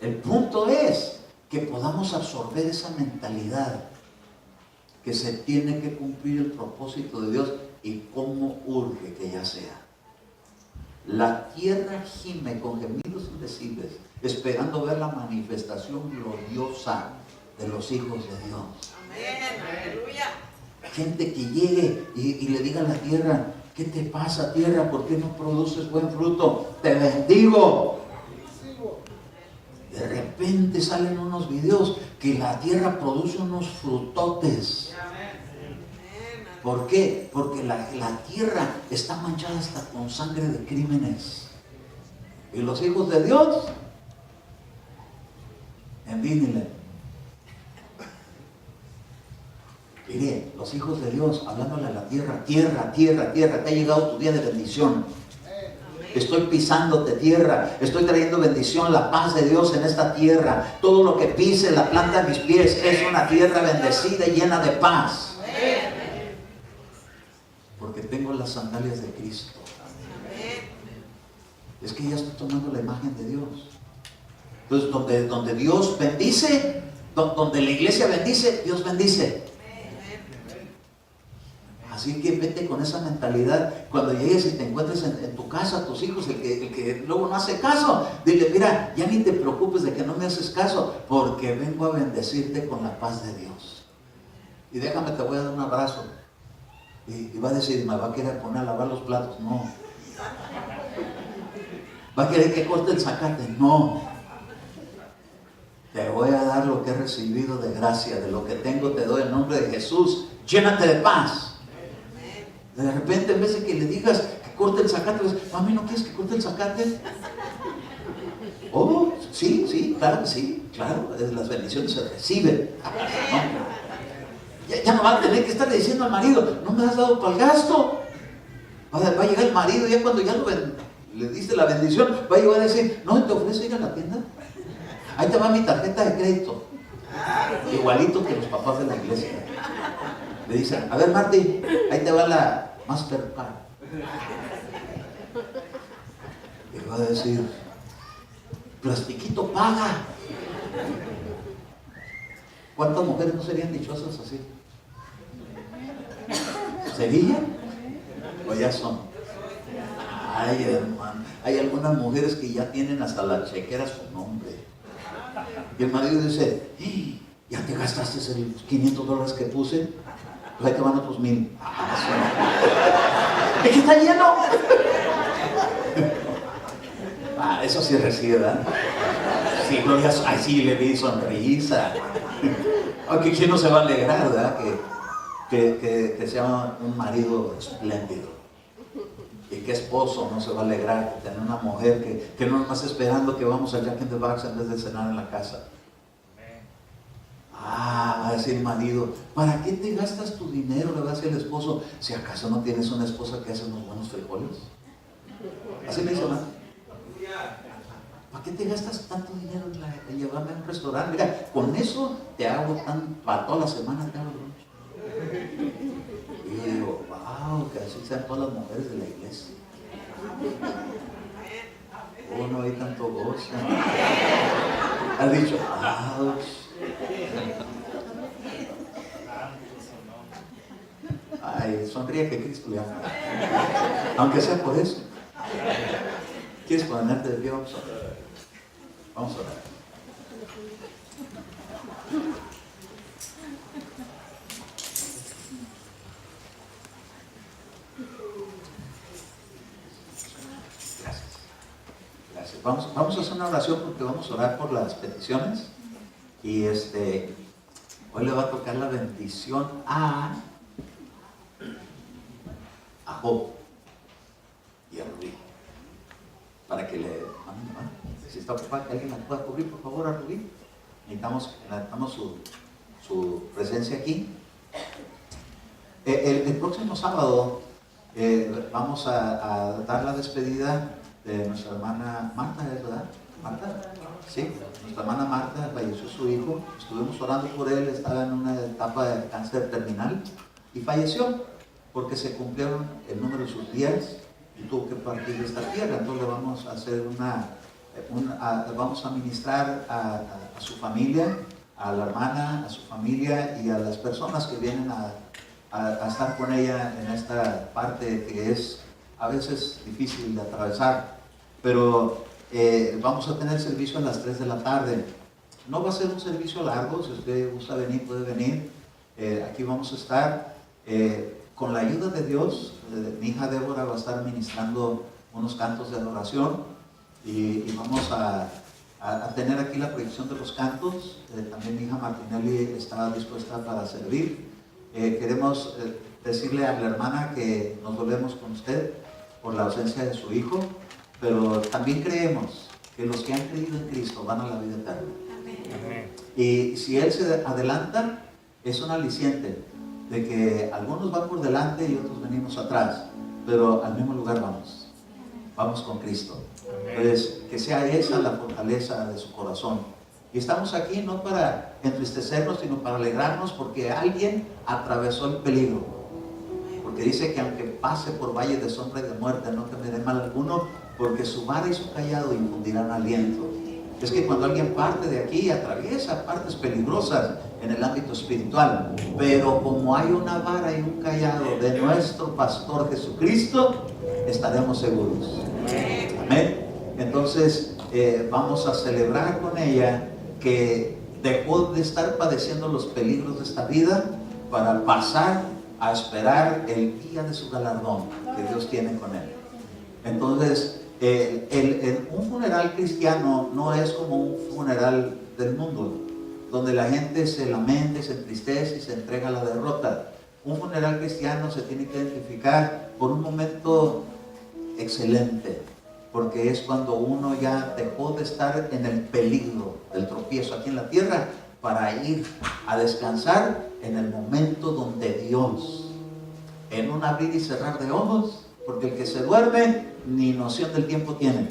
El punto es que podamos absorber esa mentalidad que se tiene que cumplir el propósito de Dios y cómo urge que ya sea. La tierra gime con gemidos indecibles, esperando ver la manifestación gloriosa de los hijos de Dios. Amén. Aleluya. Gente que llegue y le diga a la tierra: ¿qué te pasa, tierra? ¿Por qué no produces buen fruto? Te bendigo. De repente salen unos videos que la tierra produce unos frutotes. ¿Por qué? Porque la tierra está manchada hasta con sangre de crímenes. Y los hijos de Dios, envídenle. Mire, los hijos de Dios, hablándole a la tierra: tierra, tierra, tierra, te ha llegado tu día de bendición. Estoy pisándote, tierra. Estoy trayendo bendición, la paz de Dios en esta tierra. Todo lo que pise la planta de mis pies es una tierra bendecida y llena de paz. Porque tengo las sandalias de Cristo. Es que ya estoy tomando la imagen de Dios. Entonces, donde Dios bendice, donde la iglesia bendice, Dios bendice. Así que vete con esa mentalidad. Cuando llegues y te encuentres en tu casa, tus hijos, el que luego no hace caso, dile: mira, ya ni te preocupes de que no me haces caso, porque vengo a bendecirte con la paz de Dios. Y déjame, te voy a dar un abrazo. Y va a decir: me va a querer poner a lavar los platos. No. ¿Va a querer que corte el zacate? No. Te voy a dar lo que he recibido de gracia. De lo que tengo te doy en nombre de Jesús. Llénate de paz. De repente, en vez de que le digas que corte el zacate, le dices: mami, ¿no quieres que corte el zacate? Oh, sí, claro que sí, claro, las bendiciones se reciben. Ya no va a tener que estarle diciendo al marido: no me has dado para el gasto. Va a llegar el marido, ya cuando ya le diste la bendición, va a llegar a decir: ¿no te ofrece ir a la tienda? Ahí te va mi tarjeta de crédito. Igualito que los papás de la iglesia. Le dicen: a ver, Martín, ahí te va la Mastercard. Y va a decir: plastiquito paga. ¿Cuántas mujeres no serían dichosas así? ¿Serían? ¿O ya son? Ay, hermano, hay algunas mujeres que ya tienen hasta la chequera su nombre. Y el marido dice: ¿ya te gastaste esos $500 que puse? Pues ahí te van otros 1,000. ¿Es que está lleno? Eso sí recibe, ¿verdad? Sí, gloria. Ay, sí, le vi sonrisa. Aunque ¿quién no se va a alegrar, verdad? Que sea un marido espléndido. Y qué esposo no se va a alegrar de tener una mujer que no más esperando que vamos a Jack in the Box en vez de cenar en la casa. Va a decir el marido: ¿para qué te gastas tu dinero? Le va a decir el esposo: si acaso no tienes una esposa que hace unos buenos frijoles. Así le dice, ¿no? ¿para qué te gastas tanto dinero en llevarme a un restaurante? Mira, con eso te hago para toda la semana te hago lunch. Y yo digo, wow, que así sean todas las mujeres de la iglesia. Oh, no hay tanto gozo. Has dicho, ouch. Ay, sonríe que Cristo le ama. Aunque sea por eso. ¿Quieres ponerte de pie? Vamos a orar. Vamos a orar. Gracias. Vamos a hacer una oración porque vamos a orar por las peticiones. Y hoy le va a tocar la bendición a Job y a Rubí. Para que le manden, si está ocupada, que alguien la pueda cubrir, por favor, a Rubí. Necesitamos su presencia aquí. El próximo sábado vamos a dar la despedida de nuestra hermana Marta, ¿verdad? ¿Marta? Sí, nuestra hermana Marta, falleció su hijo. Estuvimos orando por él, estaba en una etapa de cáncer terminal y falleció porque se cumplieron el número de sus días y tuvo que partir de esta tierra. Entonces le vamos a hacer vamos a ministrar a su familia, a la hermana, a su familia y a las personas que vienen a estar con ella en esta parte que es a veces difícil de atravesar. Pero vamos a tener servicio a las 3 de la tarde. No va a ser un servicio largo, si usted gusta venir, puede venir. Aquí vamos a estar con la ayuda de Dios. Mi hija Débora va a estar ministrando unos cantos de adoración y vamos a tener aquí la proyección de los cantos. También mi hija Martinelli está dispuesta para servir. Queremos decirle a la hermana que nos volvemos con usted por la ausencia de su hijo, pero también creemos que los que han creído en Cristo van a la vida eterna. Amén. Y si Él se adelanta, es un aliciente de que algunos van por delante y otros venimos atrás, pero al mismo lugar vamos con Cristo. Entonces, que sea esa la fortaleza de su corazón. Y estamos aquí no para entristecernos, sino para alegrarnos porque alguien atravesó el peligro. Porque dice que aunque pase por valle de sombra y de muerte, no temeré mal alguno, porque su vara y su callado infundirán aliento. Es que cuando alguien parte de aquí, atraviesa partes peligrosas en el ámbito espiritual, pero como hay una vara y un callado de nuestro pastor Jesucristo, estaremos seguros. Amén. Entonces vamos a celebrar con ella que dejó de estar padeciendo los peligros de esta vida para pasar a esperar el día de su galardón que Dios tiene con él. Entonces un funeral cristiano no es como un funeral del mundo, donde la gente se lamenta, se entristece y se entrega a la derrota. Un funeral cristiano se tiene que identificar por un momento excelente, porque es cuando uno ya dejó de estar en el peligro del tropiezo aquí en la tierra para ir a descansar en el momento donde Dios, en un abrir y cerrar de ojos, porque el que se duerme ni noción del tiempo tiene,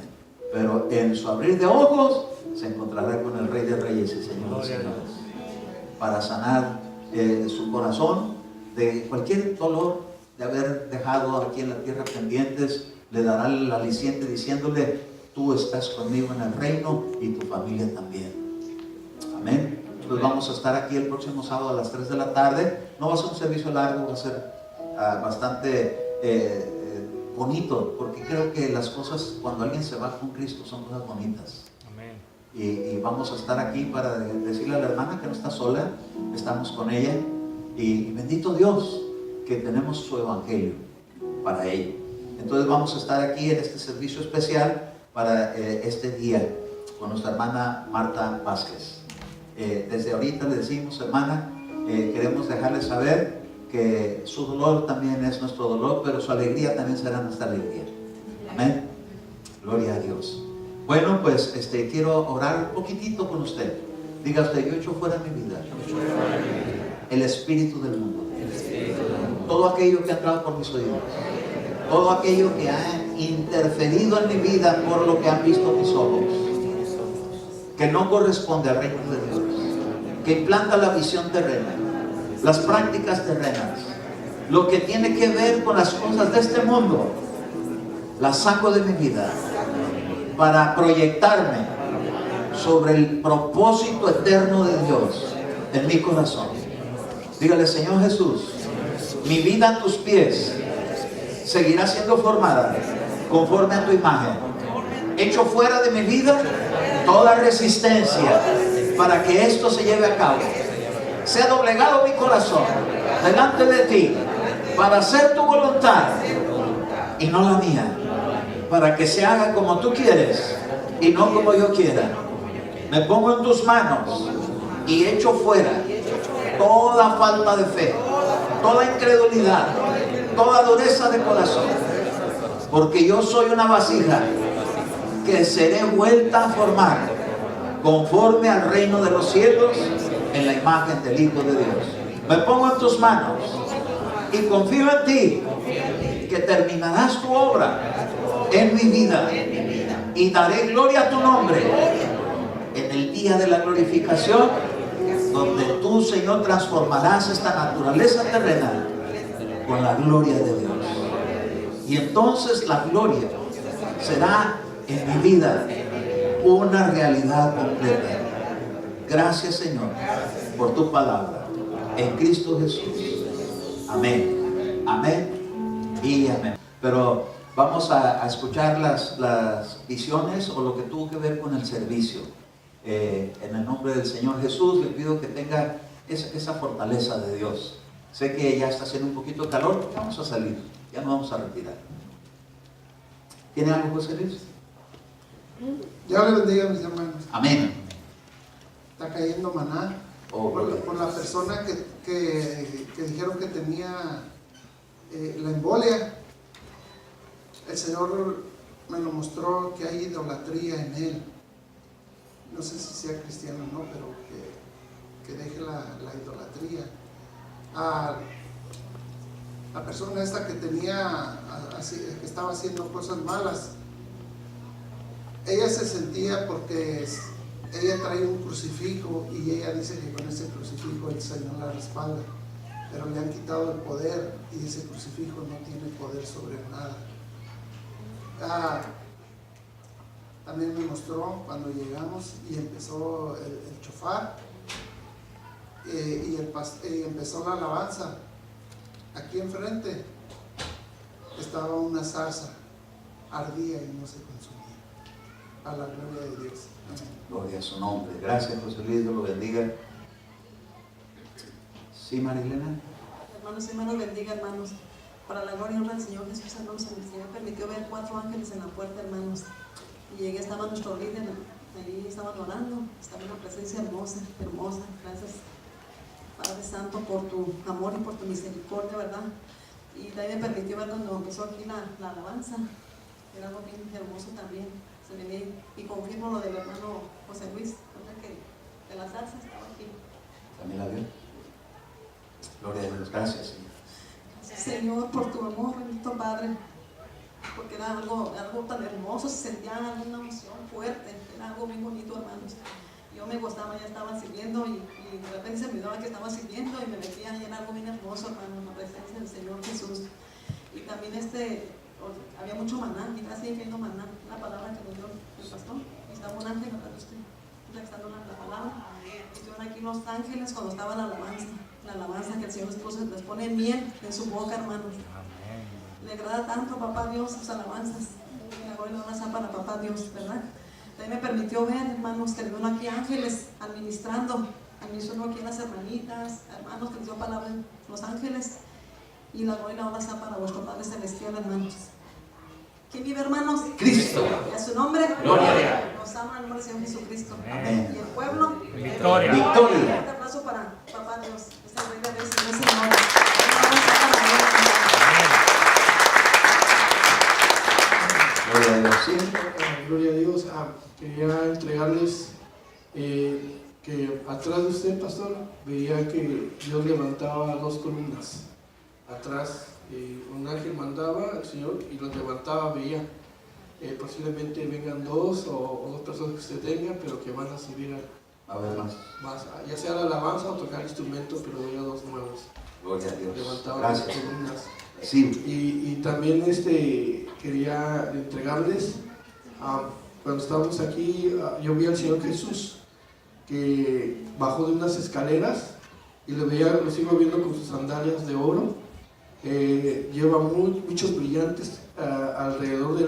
pero en su abrir de ojos se encontrará con el Rey de Reyes y Señor de Señores, para sanar su corazón de cualquier dolor de haber dejado aquí en la tierra pendientes. Le dará el aliciente diciéndole: tú estás conmigo en el reino y tu familia también. Amén. Entonces vamos a estar aquí el próximo sábado a las 3 de la tarde. No va a ser un servicio largo, va a ser bastante bonito, porque creo que las cosas, cuando alguien se va con Cristo, son cosas bonitas. Amén. Y vamos a estar aquí para decirle a la hermana que no está sola, estamos con ella, y bendito Dios que tenemos su evangelio para ella. Entonces vamos a estar aquí en este servicio especial para este día con nuestra hermana Marta Vázquez. Desde ahorita le decimos, hermana, queremos dejarle saber que su dolor también es nuestro dolor, pero su alegría también será nuestra alegría. Amén. Gloria a Dios. Bueno, pues quiero orar un poquitito con usted. Diga usted: yo echo fuera mi vida el espíritu del mundo, todo aquello que ha entrado por mis oídos, todo aquello que ha interferido en mi vida por lo que han visto mis ojos. que no corresponde al reino de Dios, que implanta la visión terrena, las prácticas terrenas, lo que tiene que ver con las cosas de este mundo, las saco de mi vida para proyectarme sobre el propósito eterno de Dios en mi corazón. Dígale: Señor Jesús, mi vida a tus pies seguirá siendo formada conforme a tu imagen. Echo fuera de mi vida toda resistencia para que esto se lleve a cabo. Sea doblegado mi corazón delante de ti para hacer tu voluntad y no la mía, para que se haga como tú quieres y no como yo quiera. Me pongo en tus manos y echo fuera toda falta de fe, toda incredulidad, toda dureza de corazón, porque yo soy una vasija que seré vuelta a formar conforme al reino de los cielos en la imagen del Hijo de Dios. Me pongo en tus manos y confío en ti, que terminarás tu obra en mi vida y daré gloria a tu nombre en el día de la glorificación, donde tú, Señor, transformarás esta naturaleza terrenal con la gloria de Dios. Y entonces la gloria será en mi vida una realidad completa. Gracias, Señor, por tu palabra en Cristo Jesús. Amén, amén y amén. Pero vamos a escuchar las visiones o lo que tuvo que ver con el servicio. En el nombre del Señor Jesús le pido que tenga esa fortaleza de Dios. Sé que ya está haciendo un poquito de calor, vamos a salir, ya nos vamos a retirar. ¿Tiene algo, José Luis? Dios le bendiga, mis hermanos. Amén. Está cayendo maná por la persona que dijeron que tenía la embolia. El Señor me lo mostró, que hay idolatría en él. No sé si sea cristiano o no, pero que deje la idolatría. La persona esta que tenía, que estaba haciendo cosas malas, ella se sentía, porque ella trae un crucifijo y ella dice que con ese crucifijo el Señor la respalda, pero le han quitado el poder y ese crucifijo no tiene poder sobre nada. También me mostró cuando llegamos y empezó el chofar y empezó la alabanza. Aquí enfrente estaba una zarza, ardía y no se consumía. A la gloria de Dios. Amén. Gloria a su nombre. Gracias, José Luis, Dios lo bendiga. Sí, Marilena. Hermanos, hermanos, bendiga, hermanos. Para la gloria y honra del Señor Jesús, hermanos, el Señor permitió ver 4 ángeles en la puerta, hermanos. Y llegué, estaba nuestro líder, ahí estaban orando, estaba una presencia hermosa, hermosa. Gracias, Padre Santo, por tu amor y por tu misericordia, ¿verdad? Y también me permitió ver cuando empezó aquí la alabanza. Era algo bien hermoso también. Se me ve, y confirmo lo del hermano José Luis, ¿verdad? Que de la salsa estaba aquí. ¿También la vio? Gloria a Dios. Gracias, Señor. Gracias, Señor, por tu amor, bendito Padre. Porque era algo tan hermoso, se sentía una emoción fuerte, era algo muy bonito, hermanos. Yo me gozaba, ya estaba sirviendo y de repente se me olvidaba que estaba sirviendo y me metía y era algo bien hermoso, hermano, en la presencia del Señor Jesús. Y también había mucho maná, y casi viendo maná, la palabra que nos dio el pastor. Y estaba un ángel atrás de usted, redactando la palabra. Y estuvieron aquí los ángeles cuando estaba la alabanza que el Señor les pone miel en su boca, hermanos. Le agrada tanto a Papá Dios sus alabanzas. Y la gloria y la para Papá Dios, ¿verdad? También me permitió ver, hermanos, que vino aquí ángeles administrando aquí las hermanitas, hermanos, que les dio palabra los ángeles. Y la gloria y la honra para vuestro Padre Celestial, hermanos. ¿Quién vive, hermanos? Cristo. Y a su nombre, gloria. Nos ama en el nombre del Señor Jesucristo. Amén. Y el pueblo, victoria. Victoria. Un aplauso para Papá Dios. Es el Rey de Reyes y es Señor. Gloria a Dios. Sí. Gloria a Dios. Quería entregarles que atrás de usted, pastor, veía que Dios levantaba 2 columnas. Atrás un ángel mandaba al Señor y los levantaba, veía. posiblemente vengan 2 o 2 personas que usted tenga, pero que van a subir A ver más. ya sea la alabanza o tocar instrumento, pero voy a 2 nuevos. Gloria a Dios. Levantaban Gracias. las columnas. Sí. Y también quería entregarles, cuando estábamos aquí, yo vi al Señor Jesús que bajó de unas escaleras y lo sigo viendo con sus sandalias de oro. Lleva muchos brillantes alrededor de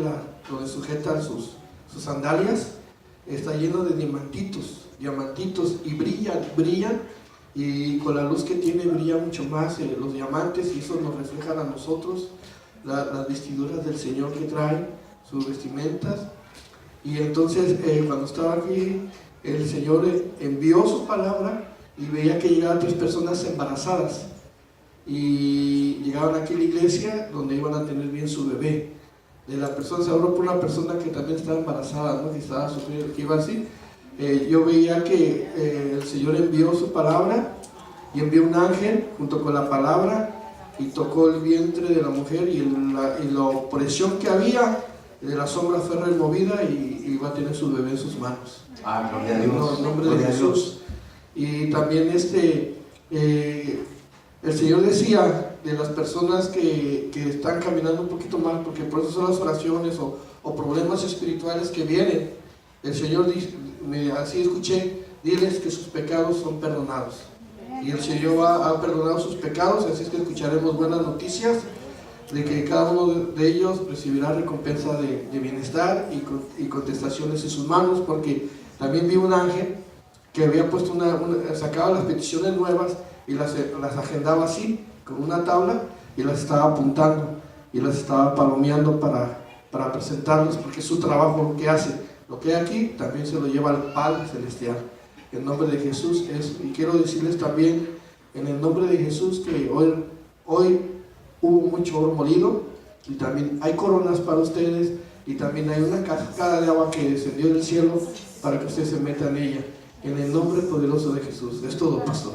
donde sujetan sus sandalias. Está lleno de diamantitos y brillan, y con la luz que tiene brilla mucho más los diamantes, y eso nos reflejan a nosotros las vestiduras del Señor que trae, sus vestimentas. Y entonces cuando estaba aquí, el Señor envió su palabra y veía que llegaban 3 personas embarazadas, y llegaban aquí a la iglesia donde iban a tener bien su bebé. Se habló por una persona que también estaba embarazada, ¿no? Que estaba sufriendo, que iba así. Yo veía que el Señor envió su palabra y envió un ángel junto con la palabra y tocó el vientre de la mujer, y la opresión que había de la sombra fue removida, y va a tener su bebé en sus manos. Gloria a Dios. En nombre de Jesús. Y también el Señor decía de las personas que están caminando un poquito mal, porque por eso son las oraciones o problemas espirituales que vienen. El Señor dice, así escuché, diles que sus pecados son perdonados. Y el Señor ha perdonado sus pecados, así es que escucharemos buenas noticias de que cada uno de ellos recibirá recompensa de bienestar y contestaciones en sus manos, porque también vi un ángel que había puesto sacaba las peticiones nuevas y las agendaba así, con una tabla, y las estaba apuntando y las estaba palomeando para presentarlos, porque es su trabajo lo que hace. Lo que hay aquí también se lo lleva al Padre Celestial. En nombre de Jesús y quiero decirles también, en el nombre de Jesús, que hoy hubo mucho oro molido, y también hay coronas para ustedes, y también hay una cascada de agua que descendió del cielo para que ustedes se metan en ella. En el nombre poderoso de Jesús. Es todo, pastor.